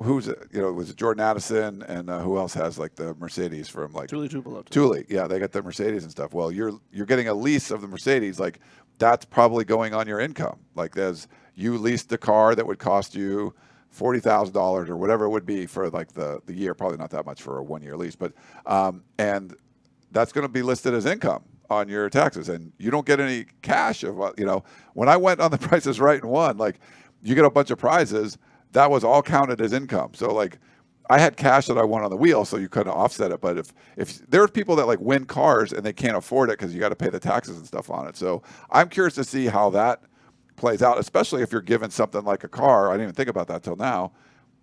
who's was it Jordan Addison and who else has like the Mercedes from like Thule, yeah, they got the Mercedes and stuff. Well, you're getting a lease of the Mercedes, like that's probably going on your income. Like there's you leased the car that would cost you $40,000 or whatever it would be for like the year, probably not that much for a 1-year lease, but and that's going to be listed as income on your taxes, and you don't get any cash of when I went on the Price is Right and won, like you get a bunch of prizes. That was all counted as income. So like I had cash that I won on the wheel, so you couldn't offset it. But if there are people that like win cars and they can't afford it because you got to pay the taxes and stuff on it. So I'm curious to see how that plays out, especially if you're given something like a car. I didn't even think about that till now,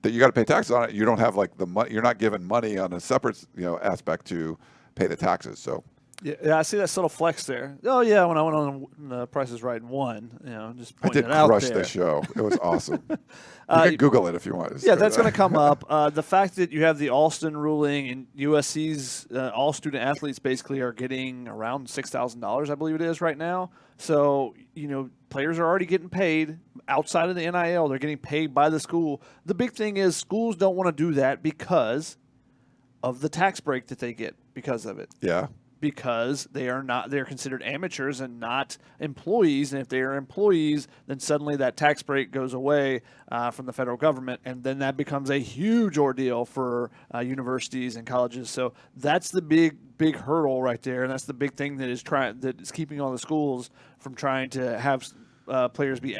that you got to pay taxes on it. You don't have like the money. You're not given money on a separate aspect to pay the taxes. So. Yeah, I see that subtle flex there. Oh yeah, when I went on the Price is Right and won, just pointing it out there. I did crush the show. It was awesome. You can Google it if you want. Yeah, that's going to come up. The fact that you have the Alston ruling and USC's all student athletes basically are getting around $6,000, I believe it is right now. So players are already getting paid outside of the NIL. They're getting paid by the school. The big thing is schools don't want to do that because of the tax break that they get because of it. Yeah. Because they're considered amateurs and not employees. And if they are employees, then suddenly that tax break goes away from the federal government. And then that becomes a huge ordeal for universities and colleges. So that's the big hurdle right there. And that's the big thing that is keeping all the schools from trying to have players be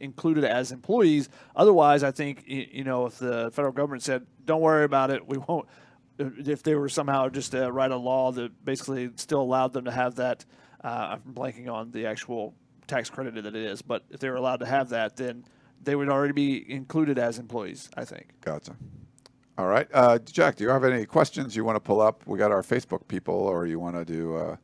included as employees. Otherwise, I think, if the federal government said, don't worry about it, we won't. If they were somehow just to write a law that basically still allowed them to have that, I'm blanking on the actual tax credit that it is, but if they were allowed to have that, then they would already be included as employees, I think. Gotcha. All right. Jack, do you have any questions you want to pull up? We got our Facebook people, or you want to do...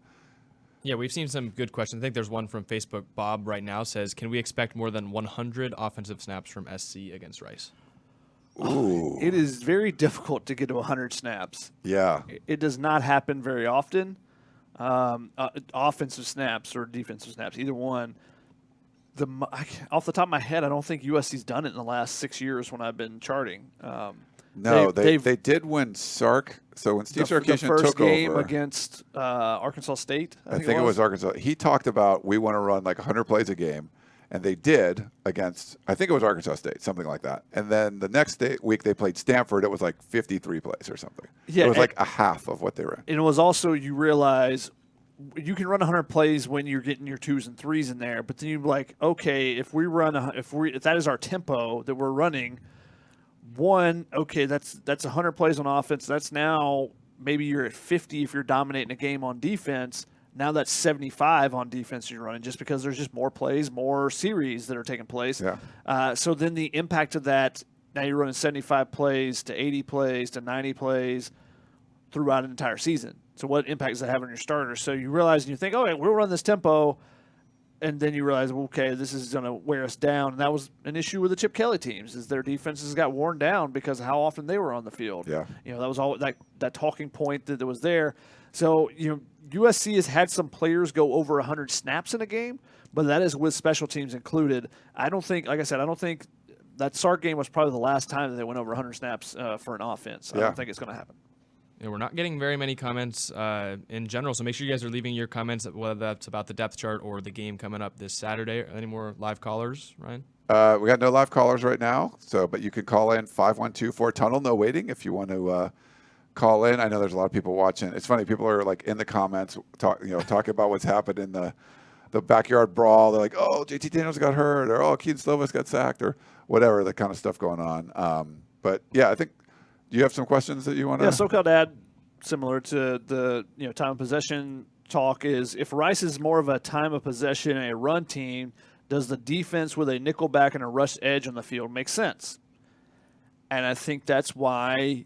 Yeah, we've seen some good questions. I think there's one from Facebook. Bob right now says, can we expect more than 100 offensive snaps from SC against Rice? Ooh. It is very difficult to get to 100 snaps. Yeah. It does not happen very often. Offensive snaps or defensive snaps, either one. Off the top of my head, I don't think USC's done it in the last 6 years when I've been charting. No, they did win Sark. So when Steve Sarkisian took over. The first game against Arkansas State, I think it was Arkansas. He talked about we want to run like 100 plays a game. And they did against, I think it was Arkansas State, something like that. And then the next week they played Stanford. It was like 53 plays or something. Yeah, it was like a half of what they ran. And it was also, you realize you can run 100 plays when you're getting your 2s and 3s in there. But then you're like, okay, if that is our tempo that we're running, that's 100 plays on offense. That's now maybe you're at 50 if you're dominating a game on defense. Now that's 75 on defense you're running just because there's just more plays, more series that are taking place. Yeah. So then the impact of that, now you're running 75 plays to 80 plays to 90 plays throughout an entire season. So what impact does that have on your starters? So you realize and you think, we'll run this tempo, and then you realize, okay, this is going to wear us down. And that was an issue with the Chip Kelly teams, is their defenses got worn down because of how often they were on the field. Yeah. That was all that talking point that was there. So, USC has had some players go over 100 snaps in a game, but that is with special teams included. I don't think that Sark game was probably the last time that they went over 100 snaps for an offense. I don't think it's going to happen. Yeah, we're not getting very many comments in general, so make sure you guys are leaving your comments, whether that's about the depth chart or the game coming up this Saturday. Any more live callers, Ryan? We got no live callers right now, but you can call in 512-4-TUNNEL, no waiting, if you want to call in. I know there's a lot of people watching. It's funny, people are like in the comments talking about what's happened in the backyard brawl. They're like, oh, JT Daniels got hurt, or oh, Keaton Slovis got sacked, or whatever, the kind of stuff going on. But yeah, I think, do you have some questions that you want to? Yeah, SoCal Dad, similar to the time of possession talk, is if Rice is more of a time of possession and a run team, does the defense with a nickel back and a rush edge on the field make sense? And I think that's why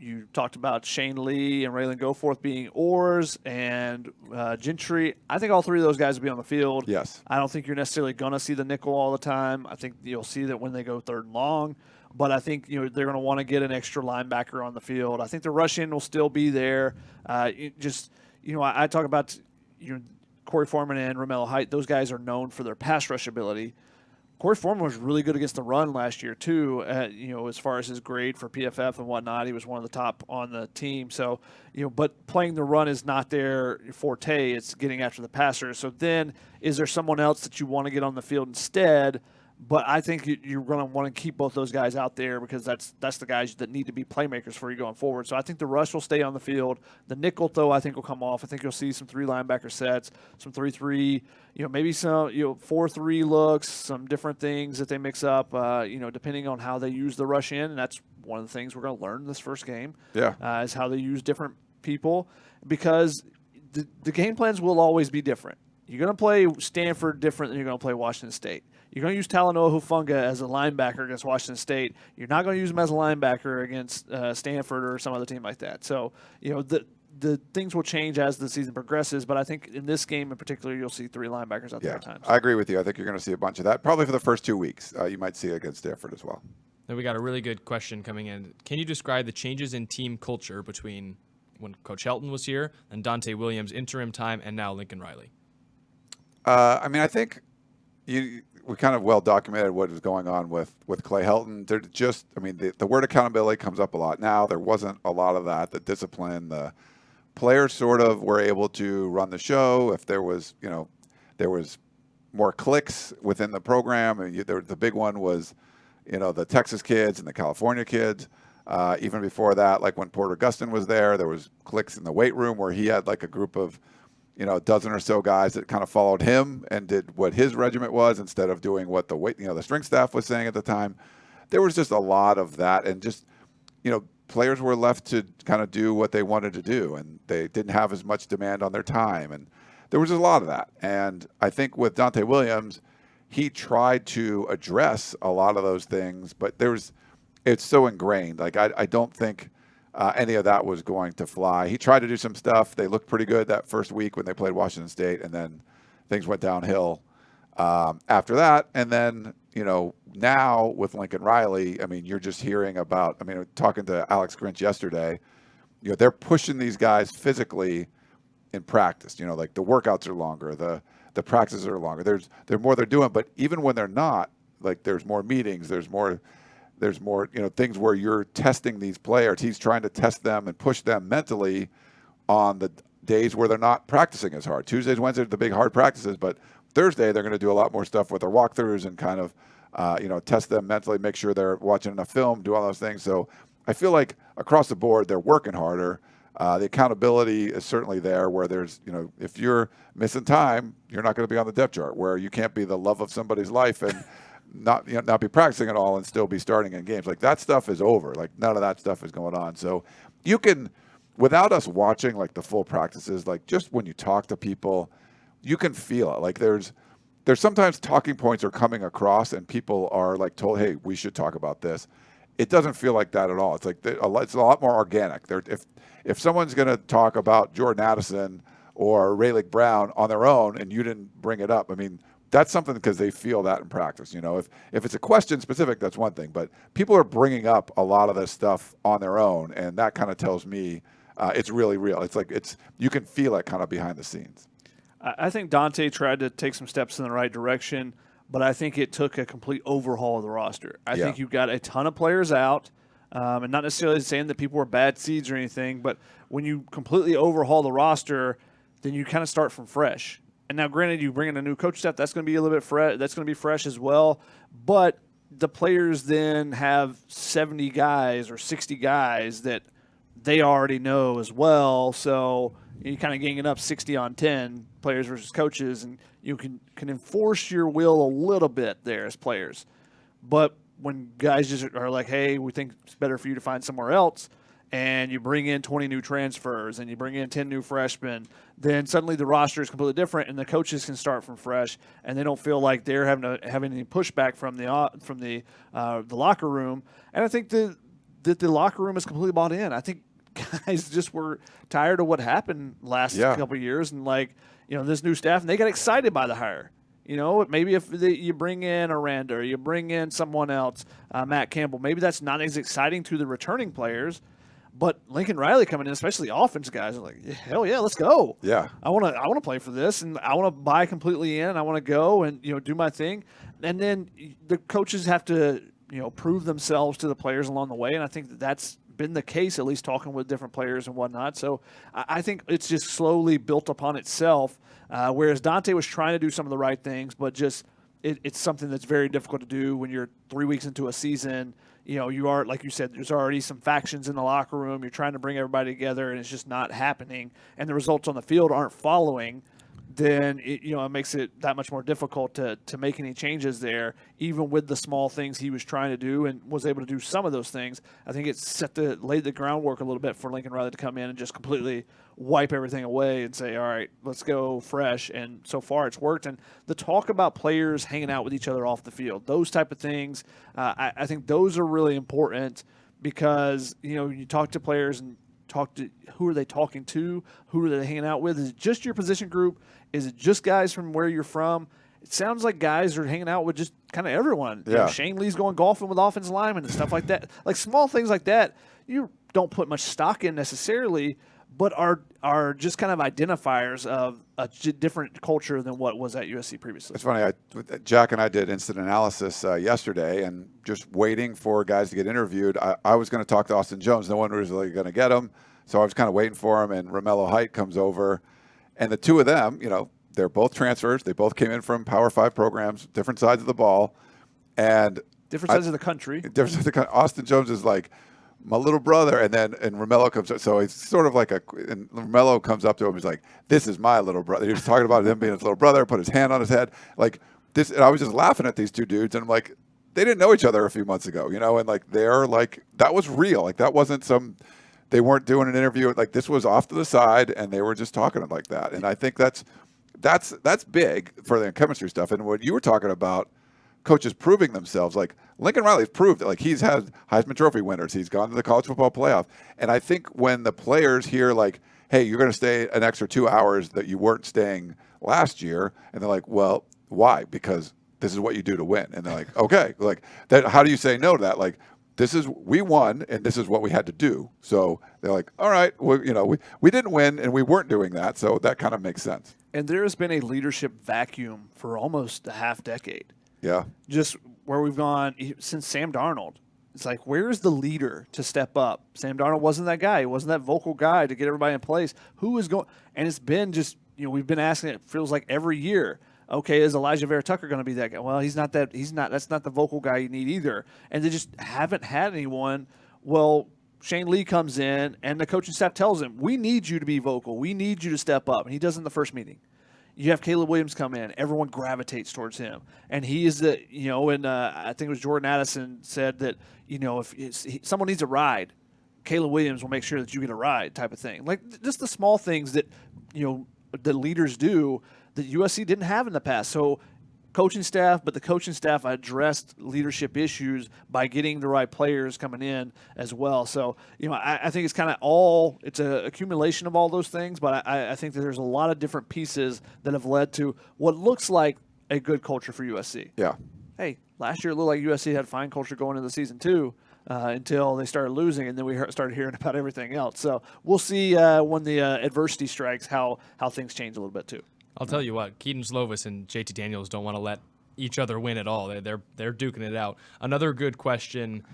you talked about Shane Lee and Raylan Goforth being oars and Gentry. I think all three of those guys will be on the field. Yes. I don't think you're necessarily going to see the nickel all the time. I think you'll see that when they go third and long. But I think they're going to want to get an extra linebacker on the field. I think the rush in will still be there. I talk about Corey Foreman and Romello Height. Those guys are known for their pass rush ability. Corey Foreman was really good against the run last year too. As far as his grade for PFF and whatnot, he was one of the top on the team. So, but playing the run is not their forte. It's getting after the passer. So then, is there someone else that you want to get on the field instead? But I think you're going to want to keep both those guys out there because that's the guys that need to be playmakers for you going forward. So I think the rush will stay on the field. The nickel, though, I think will come off. I think you'll see some 3 linebacker sets, some 3-3, maybe some 4-3 looks, some different things that they mix up, depending on how they use the rush in. And that's one of the things we're going to learn this first game. Is how they use different people because the game plans will always be different. You're going to play Stanford different than you're going to play Washington State. You're going to use Talanoa Hufanga as a linebacker against Washington State. You're not going to use him as a linebacker against Stanford or some other team like that. So, the things will change as the season progresses, but I think in this game in particular, you'll see 3 linebackers out there at times. I agree with you. I think you're going to see a bunch of that. Probably for the first 2 weeks. You might see it against Stanford as well. Then we got a really good question coming in. Can you describe the changes in team culture between when Coach Helton was here and Dante Williams' interim time and now Lincoln Riley? I think we kind of well documented what is going on with Clay Helton. They're just, the word accountability comes up a lot now. There wasn't a lot of that. The discipline, the players sort of were able to run the show. If there was, there was more clicks within the program. The big one was, the Texas kids and the California kids. Even before that, like when Porter Gustin was there was clicks in the weight room where he had like a group of, a dozen or so guys that kind of followed him and did what his regiment was instead of doing what the strength staff was saying at the time. There was just a lot of that, and just, players were left to kind of do what they wanted to do, and they didn't have as much demand on their time, and there was just a lot of that. And I think with Dante Williams, he tried to address a lot of those things, but it's so ingrained. Like I don't think any of that was going to fly. He tried to do some stuff. They looked pretty good that first week when they played Washington State, and then things went downhill after that. And then, now with Lincoln Riley, you're just hearing about, talking to Alex Grinch yesterday, they're pushing these guys physically in practice. Like the workouts are longer, the practices are longer. There's more they're doing, but even when they're not, like there's more meetings, there's more, things where you're testing these players. He's trying to test them and push them mentally on the days where they're not practicing as hard. Tuesdays, Wednesdays, the big hard practices, but Thursday they're going to do a lot more stuff with their walkthroughs and kind of, test them mentally, make sure they're watching enough film, do all those things. So I feel like across the board, they're working harder. The accountability is certainly there where there's, if you're missing time, you're not going to be on the depth chart, where you can't be the love of somebody's life and not be practicing at all and still be starting in games. Like that stuff is over. Like none of that stuff is going on. So you can, without us watching like the full practices, like just when you talk to people, you can feel it. Like there's sometimes talking points are coming across and people are like told, hey, we should talk about this. It doesn't feel like that at all. It's like it's a lot more organic. If someone's going to talk about Jordan Addison or Rayleigh Brown on their own and you didn't bring it up, that's something because they feel that in practice. If it's a question specific, that's one thing. But people are bringing up a lot of this stuff on their own, and that kind of tells me it's really real. It's like you can feel it kind of behind the scenes. I think Dante tried to take some steps in the right direction, but I think it took a complete overhaul of the roster. I think you got a ton of players out, and not necessarily saying that people were bad seeds or anything, but when you completely overhaul the roster, then you kind of start from fresh. And now, granted, you bring in a new coach staff, that's going to be a little bit fresh. That's going to be fresh as well. But the players then have 70 guys or 60 guys that they already know as well. So you kind of ganging up 60 on 10 players versus coaches, and you can enforce your will a little bit there as players. But when guys just are like, hey, we think it's better for you to find somewhere else, and you bring in 20 new transfers and you bring in 10 new freshmen, then suddenly the roster is completely different and the coaches can start from fresh and they don't feel like they're having any pushback from the locker room. And I think that the locker room is completely bought in. I think guys just were tired of what happened last couple of years and this new staff, and they got excited by the hire. Maybe if you bring in Aranda or you bring in someone else, Matt Campbell, maybe that's not as exciting to the returning players. But Lincoln Riley coming in, especially offense guys, are like, hell yeah, let's go. Yeah, I want to play for this, and I want to buy completely in. I want to go and do my thing. And then the coaches have to, prove themselves to the players along the way. And I think that's been the case, at least talking with different players and whatnot. So I think it's just slowly built upon itself, whereas Dante was trying to do some of the right things, but just it's something that's very difficult to do when you're 3 weeks into a season. You are, like you said, there's already some factions in the locker room. You're trying to bring everybody together, and it's just not happening. And the results on the field aren't following. Then it makes it that much more difficult to make any changes there, even with the small things he was trying to do and was able to do some of those things. I think it's laid the groundwork a little bit for Lincoln Riley to come in and just completely wipe everything away and say, all right, let's go fresh. And so far it's worked. And the talk about players hanging out with each other off the field, those type of things, I think those are really important because, you talk to players and talk to who are they talking to, who are they hanging out with? Is it just your position group? Is it just guys from where you're from? It sounds like guys are hanging out with just kind of everyone. Yeah. Shane Lee's going golfing with offensive linemen and stuff like that. Like small things like that, you don't put much stock in necessarily, but are just kind of identifiers of a different culture than what was at USC previously. It's funny. Jack and I did instant analysis yesterday, and just waiting for guys to get interviewed. I was going to talk to Austin Jones. No one was really going to get him, so I was kind of waiting for him. And Romello Height comes over, and the two of them, they're both transfers. They both came in from Power 5 programs, different sides of the ball, and different sides of the country. Austin Jones is like my little brother, and Romello comes up. So it's sort of like and Romello comes up to him. He's like, "This is my little brother." He was talking about him being his little brother. Put his hand on his head, like this. And I was just laughing at these two dudes, and I'm like, they didn't know each other a few months ago, and like they're like that was real. Like that wasn't some. They weren't doing an interview. Like this was off to the side, and they were just talking like that. And I think that's big for the chemistry stuff. And what you were talking about, coaches proving themselves. Like Lincoln Riley's proved it. Like he's had Heisman Trophy winners. He's gone to the college football playoff. And I think when the players hear like, "Hey, you're going to stay an extra 2 hours that you weren't staying last year," and they're like, "Well, why?" Because this is what you do to win. And they're like, "Okay, like that. How do you say no to that?" Like, we won, and this is what we had to do. So they're like, all right, well, we didn't win, and we weren't doing that, so that kind of makes sense. And there has been a leadership vacuum for almost a half decade. Yeah. Just where we've gone since Sam Darnold. It's like, where is the leader to step up? Sam Darnold wasn't that guy. He wasn't that vocal guy to get everybody in place. Who is going? And it's been just, we've been asking it feels like every year. Okay, is Elijah Vera Tucker going to be that guy? Well, he's not that. That's not the vocal guy you need either. And they just haven't had anyone. Well, Shane Lee comes in, and the coaching staff tells him, "We need you to be vocal. We need you to step up." And he does in the first meeting. You have Caleb Williams come in. Everyone gravitates towards him, and he is the And I think it was Jordan Addison said that if someone needs a ride, Caleb Williams will make sure that you get a ride, type of thing. Like just the small things that the leaders do that USC didn't have in the past. So coaching staff, but the coaching staff addressed leadership issues by getting the right players coming in as well. So, I think it's kind of it's an accumulation of all those things, but I think that there's a lot of different pieces that have led to what looks like a good culture for USC. Yeah. Hey, last year it looked like USC had fine culture going into the season too. Until they started losing, and then we started hearing about everything else. So we'll see when the adversity strikes how things change a little bit too. I'll tell you what, Keaton Slovis and JT Daniels don't want to let each other win at all. They're duking it out. Another good question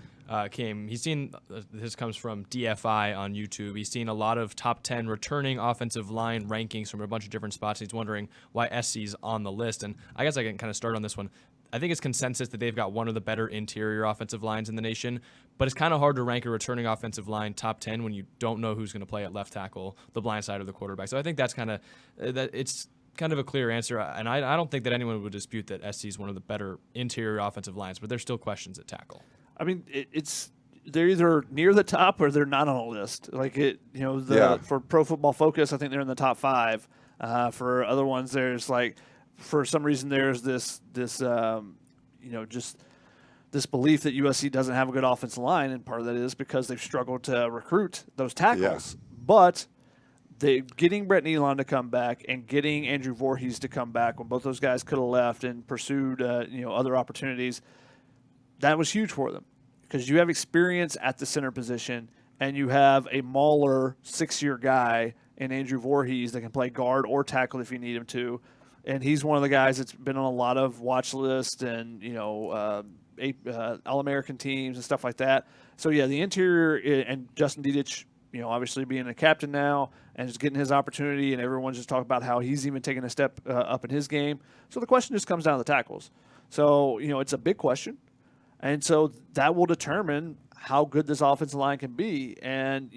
came. He's seen this comes from DFI on YouTube. He's seen a lot of top 10 returning offensive line rankings from a bunch of different spots. He's wondering why SC's on the list. And I guess I can kind of start on this one. I think it's consensus that they've got one of the better interior offensive lines in the nation, but it's kind of hard to rank a returning offensive line top 10 when you don't know who's going to play at left tackle, the blind side of the quarterback. So I think that's it's kind of a clear answer, and I don't think that anyone would dispute that SC is one of the better interior offensive lines, but there's still questions at tackle. I mean, they're either near the top or they're not on a list. Like for Pro Football Focus, I think they're in the top 5. For other ones, there's like, for some reason, there's this just this belief that USC doesn't have a good offensive line, and part of that is because they've struggled to recruit those tackles. Yeah. But getting Brett Nealon to come back and getting Andrew Voorhees to come back when both those guys could have left and pursued other opportunities, that was huge for them because you have experience at the center position and you have a mauler 6-year guy in Andrew Voorhees that can play guard or tackle if you need him to. and he's one of the guys that's been on a lot of watch lists and All-American teams and stuff like that. So yeah, the interior and Justin Dedich, obviously being a captain now and just getting his opportunity, and everyone's just talking about how he's even taking a step up in his game. So the question just comes down to the tackles. So it's a big question, and so that will determine how good this offensive line can be, and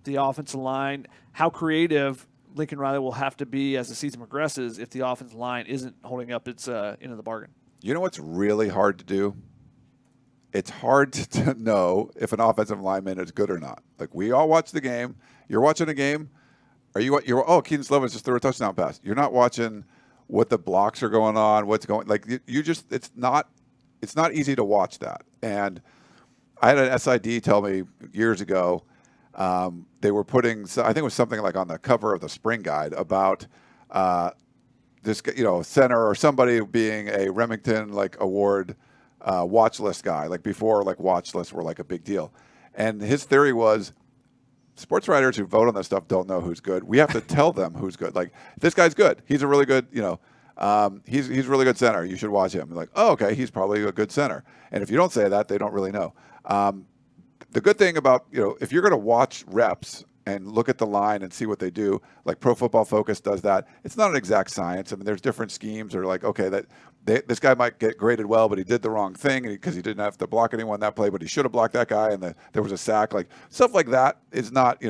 the offensive line, how creative Lincoln Riley will have to be as the season progresses if the offensive line isn't holding up its end of the bargain. You know what's really hard to do? It's hard to know if an offensive lineman is good or not. Like, we all watch the game. You're watching a game. Keaton Slovis just threw a touchdown pass. You're not watching what the blocks are going on, what's going, like, it's not easy to watch that. And I had an SID tell me years ago, they were putting, I think it was something like on the cover of the spring guide about this, center or somebody being a Remington award watch list guy, before watch lists were a big deal. And his theory was, sports writers who vote on this stuff don't know who's good. We have to tell them who's good. Like, this guy's good. He's a really good, he's a really good center. You should watch him. Like, oh, okay, he's probably a good center. And if you don't say that, they don't really know. The good thing about, if you're going to watch reps and look at the line and see what they do, like Pro Football Focus does that, it's not an exact science. I mean, there's different schemes, or this guy might get graded well, but he did the wrong thing because he didn't have to block anyone that play, but he should have blocked that guy, and there was a sack. Like, stuff like that is not,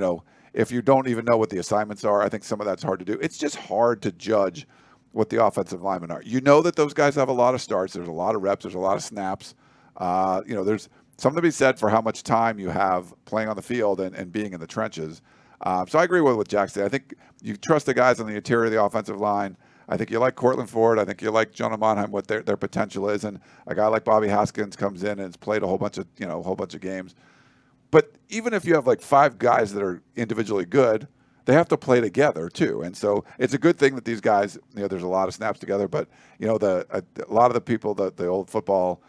if you don't even know what the assignments are, I think some of that's hard to do. It's just hard to judge what the offensive linemen are. That those guys have a lot of starts. There's a lot of reps. There's a lot of snaps. There's something to be said for how much time you have playing on the field and being in the trenches. So I agree with what Jack said. I think you trust the guys on the interior of the offensive line. I think you like Cortland Ford. I think you like Jonah Monheim, what their potential is, and a guy like Bobby Haskins comes in and has played a whole bunch of games. But even if you have 5 guys that are individually good, they have to play together too. And so it's a good thing that these guys, there's a lot of snaps together. But a lot of the people, the old football,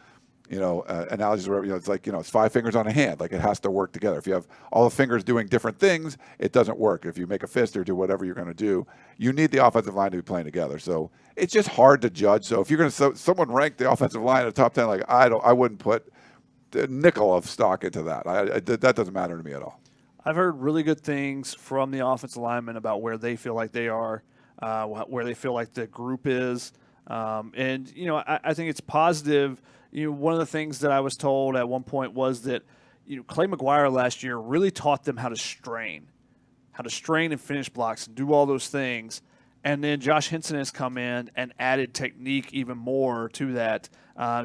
analogies where it's it's 5 fingers on a hand. Like, it has to work together. If you have all the fingers doing different things, it doesn't work. If you make a fist or do whatever you're going to do, you need the offensive line to be playing together. So it's just hard to judge. So if you're going to someone rank the offensive line in the top 10, I wouldn't put a nickel of stock into that. That doesn't matter to me at all. I've heard really good things from the offensive linemen about where they feel like they are, where they feel like the group is. And I think it's positive. One of the things that I was told at one point was that, Clay McGuire last year really taught them how to strain and finish blocks and do all those things. And then Josh Henson has come in and added technique even more to that,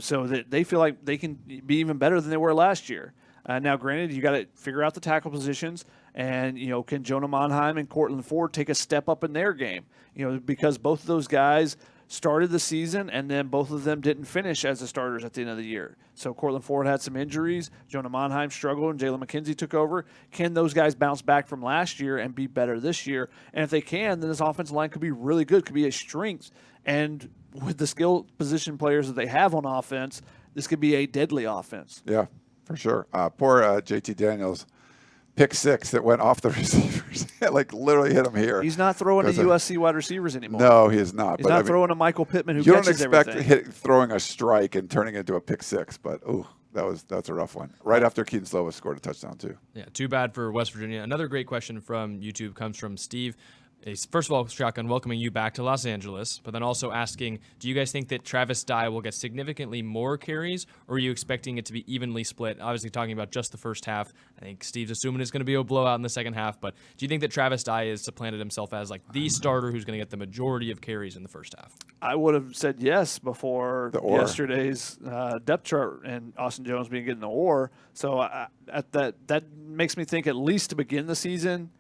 so that they feel like they can be even better than they were last year. Now, granted, you got to figure out the tackle positions, and can Jonah Monheim and Cortland Ford take a step up in their game? Because both of those guys started the season, and then both of them didn't finish as the starters at the end of the year. So Cortland Ford had some injuries. Jonah Monheim struggled, and Jalen McKenzie took over. Can those guys bounce back from last year and be better this year? And if they can, then this offensive line could be really good, could be a strength. And with the skill position players that they have on offense, this could be a deadly offense. Yeah, for sure. Poor JT Daniels. Pick 6 that went off the receivers. Literally hit him here. He's not throwing to USC wide receivers anymore. No, he is not. He's not throwing to Michael Pittman, who catches everything. You don't expect throwing a strike and turning it into a pick 6, but that's a rough one. Right after Keaton Slovis scored a touchdown too. Yeah, too bad for West Virginia. Another great question from YouTube comes from Steve. First of all, Shotgun, welcoming you back to Los Angeles, but then also asking, do you guys think that Travis Dye will get significantly more carries, or are you expecting it to be evenly split? Obviously talking about just the first half. I think Steve's assuming it's going to be a blowout in the second half, but do you think that Travis Dye has supplanted himself as the starter who's going to get the majority of carries in the first half? I would have said yes before yesterday's depth chart and Austin Jones being getting the or. So that makes me think, at least to begin the season,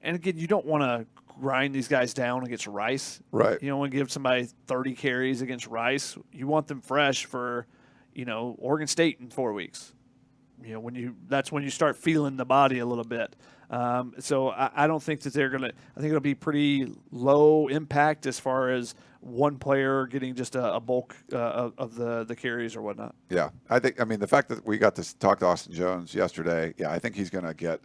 and again, you don't want to grind these guys down against Rice. Right. You don't want to give somebody 30 carries against Rice. You want them fresh for, Oregon State in 4 weeks. That's when you start feeling the body a little bit. So I don't think that they're going to – I think it'll be pretty low impact as far as one player getting just a bulk of the carries or whatnot. Yeah. The fact that we got to talk to Austin Jones yesterday, I think he's going to get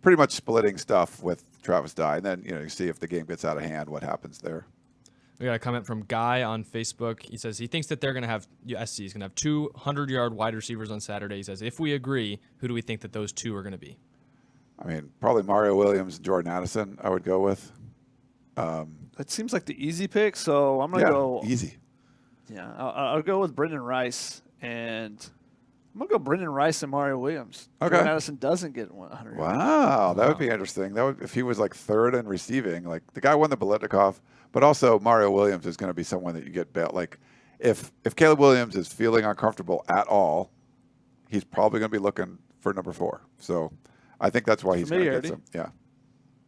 pretty much splitting stuff with Travis Dye. And then, you see if the game gets out of hand, what happens there. We got a comment from Guy on Facebook. He says he thinks that they're going to have SC is going to have 200-yard wide receivers on Saturday. He says, if we agree, who do we think that those two are going to be? I mean, probably Mario Williams and Jordan Addison. I would go with. That seems like the easy pick, so I'm going to go easy. Yeah, I'll go with Brendan Rice, and I'm going to go Brendan Rice and Mario Williams. Okay. Jordan Addison doesn't get 100. Wow, that would be interesting. That would, if he was like third in receiving, like the guy won the Biletnikoff, but also Mario Williams is going to be someone that you get bet. Like if Caleb Williams is feeling uncomfortable at all, he's probably going to be looking for number 4. So I think that's why he's going to get some. Yeah.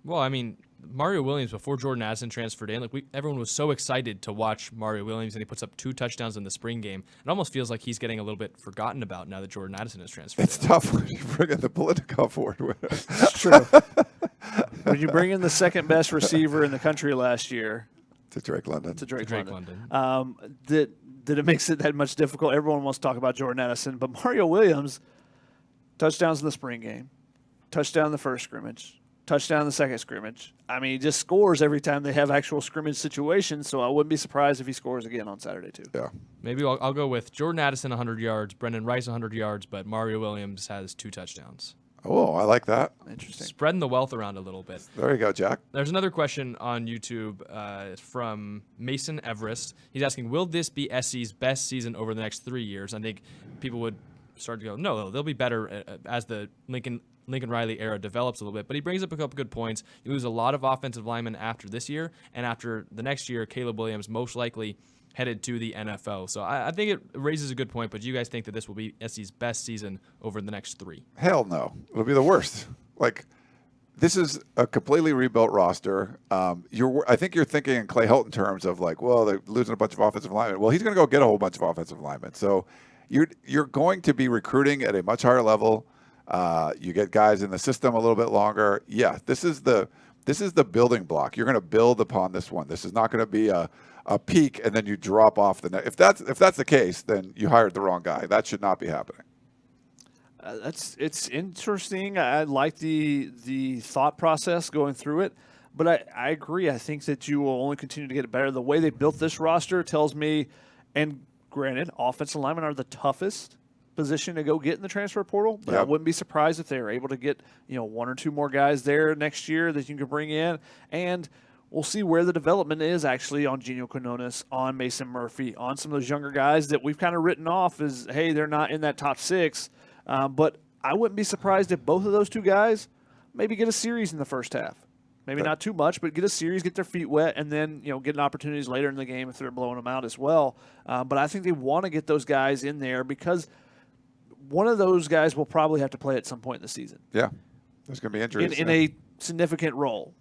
Well, I mean, Mario Williams, before Jordan Addison transferred in, everyone was so excited to watch Mario Williams, and he puts up 2 touchdowns in the spring game. It almost feels like he's getting a little bit forgotten about now that Jordan Addison has transferred. It's tough when you bring in the Biletnikoff award winner. It's true. When you bring in the second best receiver in the country last year, to Drake London. That it makes it that much difficult. Everyone wants to talk about Jordan Addison, but Mario Williams, touchdowns in the spring game, touchdown in the first scrimmage, touchdown in the second scrimmage. I mean, he just scores every time they have actual scrimmage situations, so I wouldn't be surprised if he scores again on Saturday too. Yeah. Maybe I'll go with Jordan Addison 100 yards, Brendan Rice 100 yards, but Mario Williams has 2 touchdowns. Oh, I like that. Interesting. Spreading the wealth around a little bit. There you go, Jack. There's another question on YouTube from Mason Everest. He's asking, will this be SC's best season over the next 3 years? I think people would start to go, no, they'll be better as the Lincoln Riley era develops a little bit. But he brings up a couple good points. You lose a lot of offensive linemen after this year, and after the next year, Caleb Williams most likely headed to the NFL. So I think it raises a good point, but do you guys think that this will be SC's best season over the next 3? Hell no. It'll be the worst. Like, this is a completely rebuilt roster. I think you're thinking in Clay Helton terms of like, well, they're losing a bunch of offensive linemen. Well, he's going to go get a whole bunch of offensive linemen. So you're going to be recruiting at a much higher level. You get guys in the system a little bit longer. Yeah, this is the building block. You're going to build upon this one. This is not going to be a peak and then you drop off the net. If that's the case, then you hired the wrong guy. That should not be happening. It's interesting. I like the thought process going through it, but I agree. I think that you will only continue to get better. The way they built this roster tells me, and granted, offensive linemen are the toughest position to go get in the transfer portal, but I wouldn't be surprised if they were able to get 1 or 2 more guys there next year that you can bring in, and we'll see where the development is actually on Geno Quinones, on Mason Murphy, on some of those younger guys that we've kind of written off as, hey, they're not in that top 6. But I wouldn't be surprised if both of those 2 guys maybe get a series in the first half. Maybe not too much, but get a series, get their feet wet, and then get opportunities later in the game if they're blowing them out as well. But I think they want to get those guys in there because one of those guys will probably have to play at some point in the season. Yeah, there's going to be injuries in a significant role,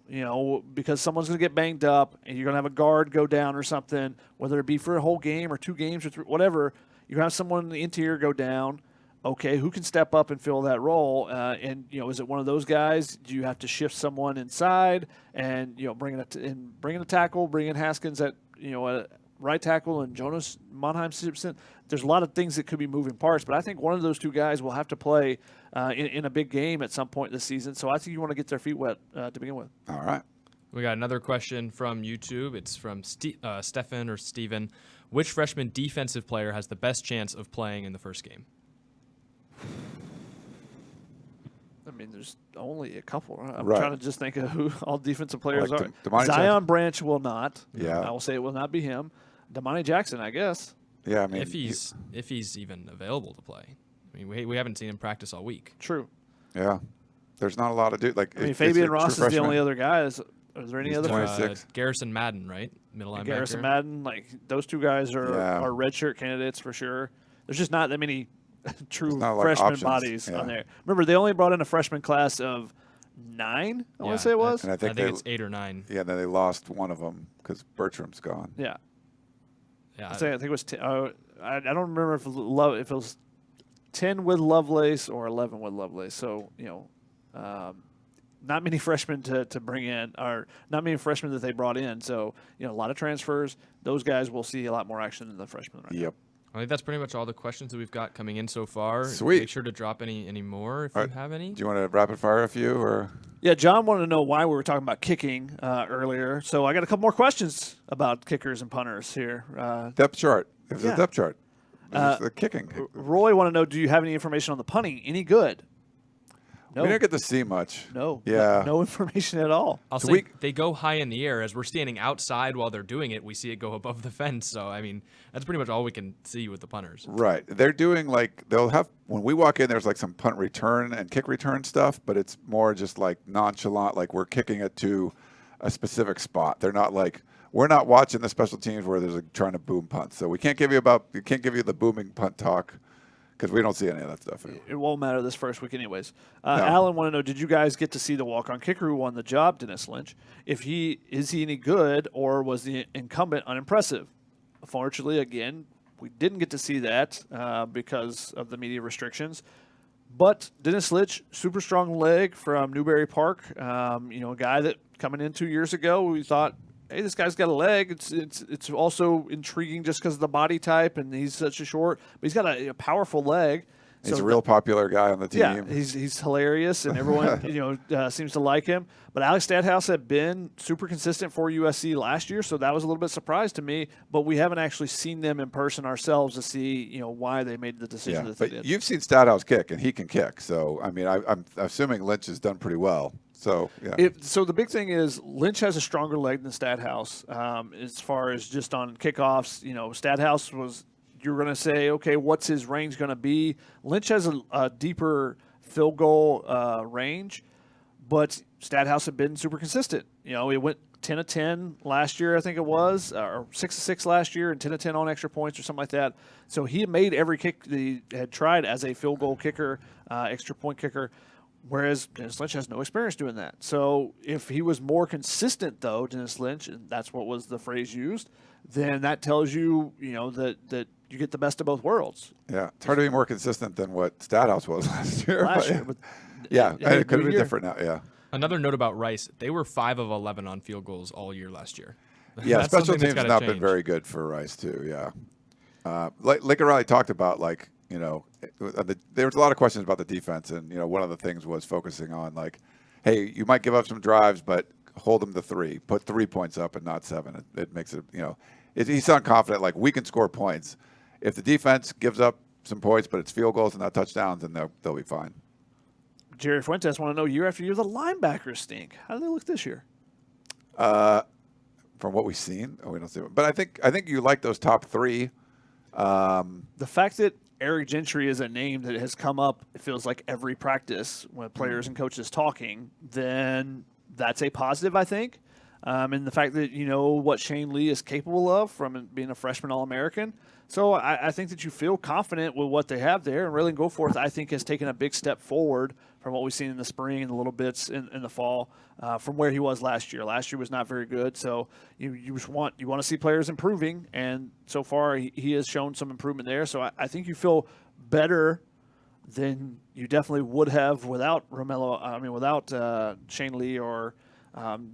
because someone's going to get banged up and you're going to have a guard go down or something, whether it be for a whole game or 2 games or whatever. You're going to have someone in the interior go down. Okay, who can step up and fill that role? And is it one of those guys? Do you have to shift someone inside and bring in a tackle, bring in Haskins at a right tackle and Jonas Monheim Simpson? There's a lot of things that could be moving parts, but I think one of those 2 guys will have to play in a big game at some point this season. So I think you want to get their feet wet to begin with. All right. We got another question from YouTube. It's from Stefan or Steven. Which freshman defensive player has the best chance of playing in the first game? I mean, there's only a couple. I'm right. trying to just think of who all defensive players like are. Zion Branch will not. Yeah. I will say it will not be him. Damani Jackson, I guess. Yeah, I mean, if he's even available to play. I mean, we haven't seen him practice all week. True. Yeah. There's not a lot of dude. Like, Fabian Ross is the only other guy. Is there any other? 26. Garrison Madden, right? Middle linebacker. Garrison Madden, like those 2 guys are redshirt candidates for sure. There's just not that many true freshman bodies on there. Remember, they only brought in a freshman class of 9. I want to say it was. And I think it's 8 or 9. Yeah, then they lost one of them because Bertram's gone. Yeah. Yeah. I think it was. I don't remember if it was 10 with Lovelace or 11 with Lovelace. So not many freshmen to bring in, or not many freshmen that they brought in. So a lot of transfers. Those guys will see a lot more action than the freshmen. Right Yep. now. I think that's pretty much all the questions that we've got coming in so far. Sweet. Make sure to drop any more if you have any. Do you want to rapid fire a few or? Yeah, John wanted to know why we were talking about kicking earlier. So I got a couple more questions about kickers and punters here. Depth chart. It was a depth chart. It was the kicking. Roy want to know, do you have any information on the punting? Any good? No. We didn't get to see much. No. Yeah. No information at all. I'll say they go high in the air. As we're standing outside while they're doing it, we see it go above the fence. So, I mean, that's pretty much all we can see with the punters. Right. They're doing they'll have, when we walk in, there's like some punt return and kick return stuff, but it's more just like nonchalant, like we're kicking it to a specific spot. They're not like, we're not watching the special teams where there's trying to boom punt. So we can't give you the booming punt talk. Because we don't see any of that stuff anymore. It won't matter this first week anyways. No. Alan want to know, did you guys get to see the walk-on kicker who won the job, Dennis Lynch? Is he any good, or was the incumbent unimpressive? Unfortunately, again, we didn't get to see that because of the media restrictions. But Dennis Lynch, super strong leg from Newberry Park. A guy that coming in 2 years ago, we thought, hey, this guy's got a leg. It's also intriguing just because of the body type, and he's such a short, but he's got a powerful leg. He's a real popular guy on the team. Yeah, he's hilarious, and everyone seems to like him. But Alex Stadthaus had been super consistent for USC last year, so that was a little bit surprise to me. But we haven't actually seen them in person ourselves to see why they made the decision that they did. You've seen Stadthaus kick, and he can kick. So I mean, I'm assuming Lynch has done pretty well. So yeah. So the big thing is Lynch has a stronger leg than Stadthaus as far as just on kickoffs. Stadthaus was. You're going to say, okay, what's his range going to be? Lynch has a deeper field goal range, but Stadthaus had been super consistent. He went 10 of 10 last year, I think it was, or 6 of 6 last year, and 10 of 10 on extra points or something like that. So he had made every kick that he had tried as a field goal kicker, extra point kicker, whereas Dennis Lynch has no experience doing that. So if he was more consistent, though, Dennis Lynch, and that's what was the phrase used, then that tells you, that you get the best of both worlds. Yeah, it's hard to be more consistent than what Stadthaus was last year. But it could be different now. Yeah. Another note about Rice: they were 5 of 11 on field goals all year last year. Yeah, special teams have not been very good for Rice too. Yeah, like O'Reilly talked about, there was a lot of questions about the defense, and one of the things was focusing on hey, you might give up some drives, but hold them to 3, put 3 points up and not 7. It makes it he sounded confident we can score points. If the defense gives up some points, but it's field goals and not touchdowns, then they'll be fine. Jerry Fuentes want to know, year after year, the linebackers stink. How do they look this year? From what we've seen, we don't see it. But I think you like those top 3. The fact that Eric Gentry is a name that has come up, it feels like every practice when players and coaches talking, then that's a positive, I think. And the fact that what Shane Lee is capable of from being a freshman All-American. So I think that you feel confident with what they have there. And really Goforth, I think, has taken a big step forward from what we've seen in the spring and the little bits in the fall from where he was last year. Last year was not very good. So you want to see players improving. And so far he has shown some improvement there. So I think you feel better than you definitely would have without without Shane Lee or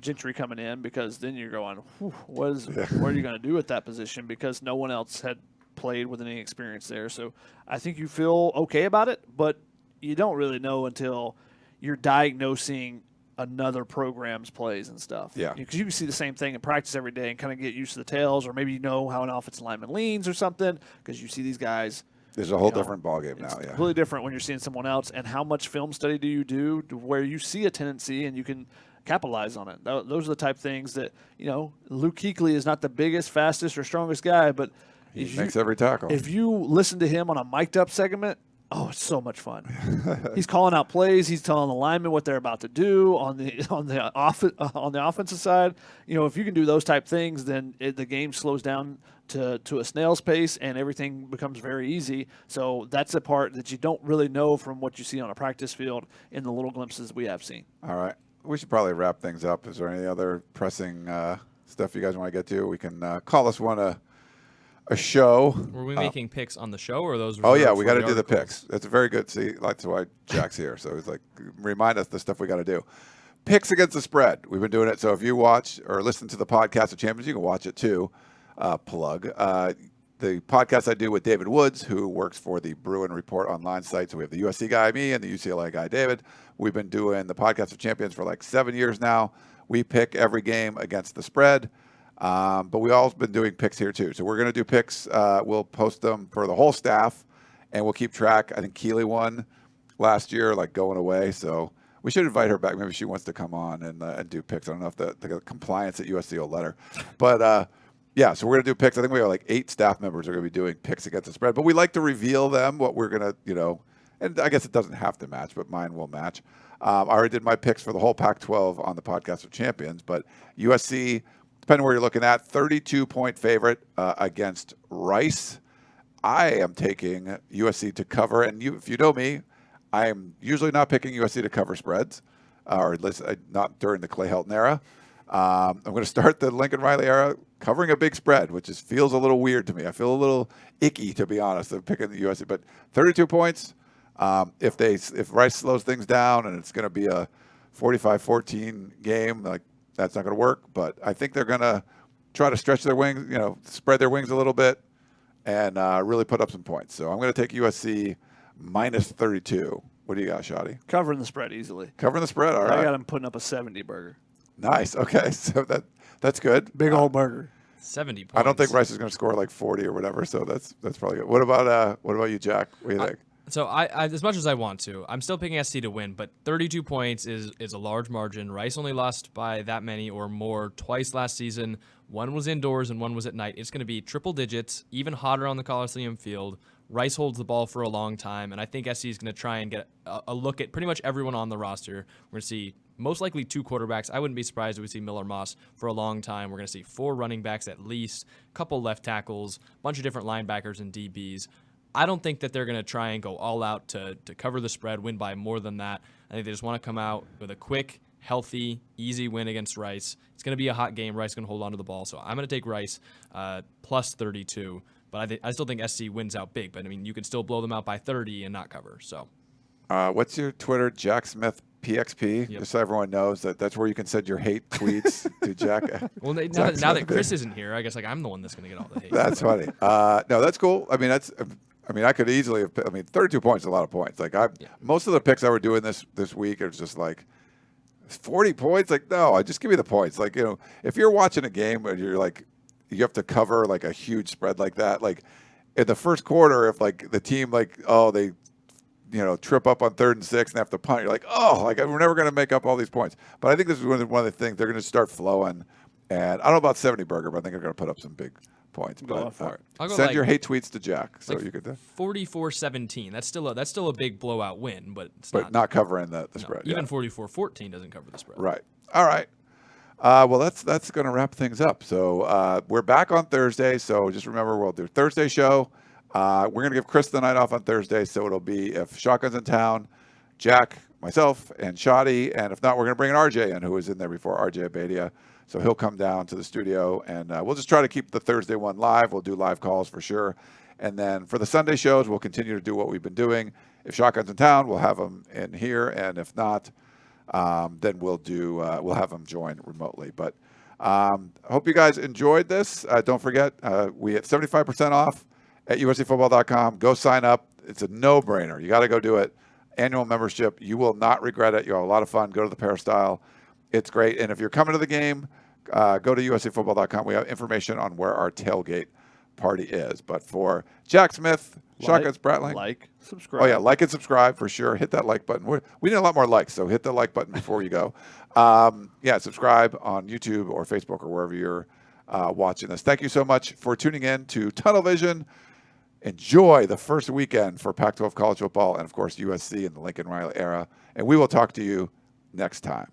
Gentry coming in, because then you're going, what are you going to do at that position? Because no one else had played with any experience there. So I think you feel okay about it, but you don't really know until you're diagnosing another program's plays and stuff. Yeah. Because you can see the same thing in practice every day and kind of get used to the tails, or maybe how an offensive lineman leans or something, because you see these guys. There's a whole different ballgame now. Yeah. Completely different when you're seeing someone else. And how much film study do you do to where you see a tendency and you can capitalize on it? Those are the type of things that, Luke Kuechly is not the biggest, fastest, or strongest guy, but he makes every tackle. If you listen to him on a mic'd up segment, it's so much fun. He's calling out plays. He's telling the linemen what they're about to do on the offensive side. If you can do those type things, then the game slows down to a snail's pace, and everything becomes very easy. So that's a part that you don't really know from what you see on a practice field in the little glimpses we have seen. All right. We should probably wrap things up. Is there any other pressing stuff you guys want to get to? We can call this one a show. Were we making picks on the show, or those? Oh yeah, we got to do the picks. That's very good. See, that's why Jack's here. So he's remind us the stuff we got to do. Picks against the spread. We've been doing it. So if you watch or listen to the podcast of Champions, you can watch it too. Plug. the podcast I do with David Woods, who works for the Bruin Report online site. So we have the USC guy, me, and the UCLA guy, David. We've been doing the Podcast of Champions for like 7 years now. We pick every game against the spread, but we all been doing picks here too. So we're going to do picks. We'll post them for the whole staff, and we'll keep track. I think Keely won last year, like going away. So we should invite her back. Maybe she wants to come on and do picks. I don't know if the compliance at USC will let her. But yeah, so we're going to do picks. I think we have like 8 staff members are going to be doing picks against the spread. But we like to reveal them, what we're going to, and I guess it doesn't have to match, but mine will match. I already did my picks for the whole Pac-12 on the Podcast of Champions. But USC, depending where you're looking at, 32-point favorite against Rice. I am taking USC to cover. And if you know me, I am usually not picking USC to cover spreads, or at least not during the Clay Helton era. I'm going to start the Lincoln Riley era covering a big spread, which just feels a little weird to me. I feel a little icky, to be honest, of picking the USC. But 32 points, if Rice slows things down and it's going to be a 45-14 game, like that's not going to work. But I think they're going to try to stretch their wings, spread their wings a little bit and really put up some points. So I'm going to take USC minus 32. What do you got, Shotty? Covering the spread easily. Covering the spread, all right. I got him putting up a 70 burger. Nice. Okay, so that's good. Big old burger. 70 points. I don't think Rice is going to score like 40 or whatever, so that's probably good. What about you, Jack? What do you think? So I as much as I want to, I'm still picking SC to win, but 32 points is a large margin. Rice only lost by that many or more twice last season. One was indoors and one was at night. It's going to be triple digits, even hotter on the Coliseum field. Rice holds the ball for a long time, and I think SC is going to try and get a look at pretty much everyone on the roster. We're going to see most likely 2 quarterbacks. I wouldn't be surprised if we see Miller Moss for a long time. We're going to see 4 running backs at least, a couple left tackles, a bunch of different linebackers and DBs. I don't think that they're going to try and go all out to cover the spread, win by more than that. I think they just want to come out with a quick, healthy, easy win against Rice. It's going to be a hot game. Rice is going to hold on to the ball. So I'm going to take Rice plus 32. But I still think SC wins out big. But, I mean, you could still blow them out by 30 and not cover. So, what's your Twitter, Jack Smith PXP? Yep. Just so everyone knows that's where you can send your hate tweets to Jack. Well, now that Chris isn't here, I guess I'm the one that's going to get all the hate. That's funny. No, that's cool. I mean, I could easily have. 32 points is a lot of points. Like most of the picks I were doing this week are just like 40 points. Like no, just give me the points. Like if you're watching a game and you're like you have to cover like a huge spread like that, like in the first quarter, if like the team they trip up on 3rd and 6 and have to punt, you're like we're never going to make up all these points. But I think this is one of the things they're going to start flowing. And I don't know about 70 burger, but I think they're going to put up some big points. Go for it. I'll go send your hate tweets to Jack, so like you could 44-17. That's still a big blowout win, but it's not covering the spread. Even 44-14 doesn't cover the spread. Right. All right. Well, that's going to wrap things up. So we're back on Thursday. So just remember, we'll do Thursday show. We're going to give Chris the night off on Thursday, so it'll be if Shotgun's in town, Jack, myself, and Shoddy, and if not, we're going to bring an RJ in who was in there before, RJ Abadia. So he'll come down to the studio, and we'll just try to keep the Thursday one live. We'll do live calls for sure. And then for the Sunday shows, we'll continue to do what we've been doing. If Shotgun's in town, we'll have him in here, and if not, then we'll have him join remotely. But I hope you guys enjoyed this. Don't forget, we have 75% off at uscfootball.com. Go sign up. It's a no-brainer. You got to go do it. Annual membership. You will not regret it. You'll have a lot of fun. Go to the Peristyle. It's great. And if you're coming to the game, go to uscfootball.com. We have information on where our tailgate party is. But for Jack Smith, Shotgun Spratling. Subscribe. Oh, yeah, like and subscribe for sure. Hit that like button. We need a lot more likes, so hit the like button before you go. Subscribe on YouTube or Facebook or wherever you're watching this. Thank you so much for tuning in to Tunnel Vision. Enjoy the first weekend for Pac-12 college football and, of course, USC and the Lincoln Riley era. And we will talk to you next time.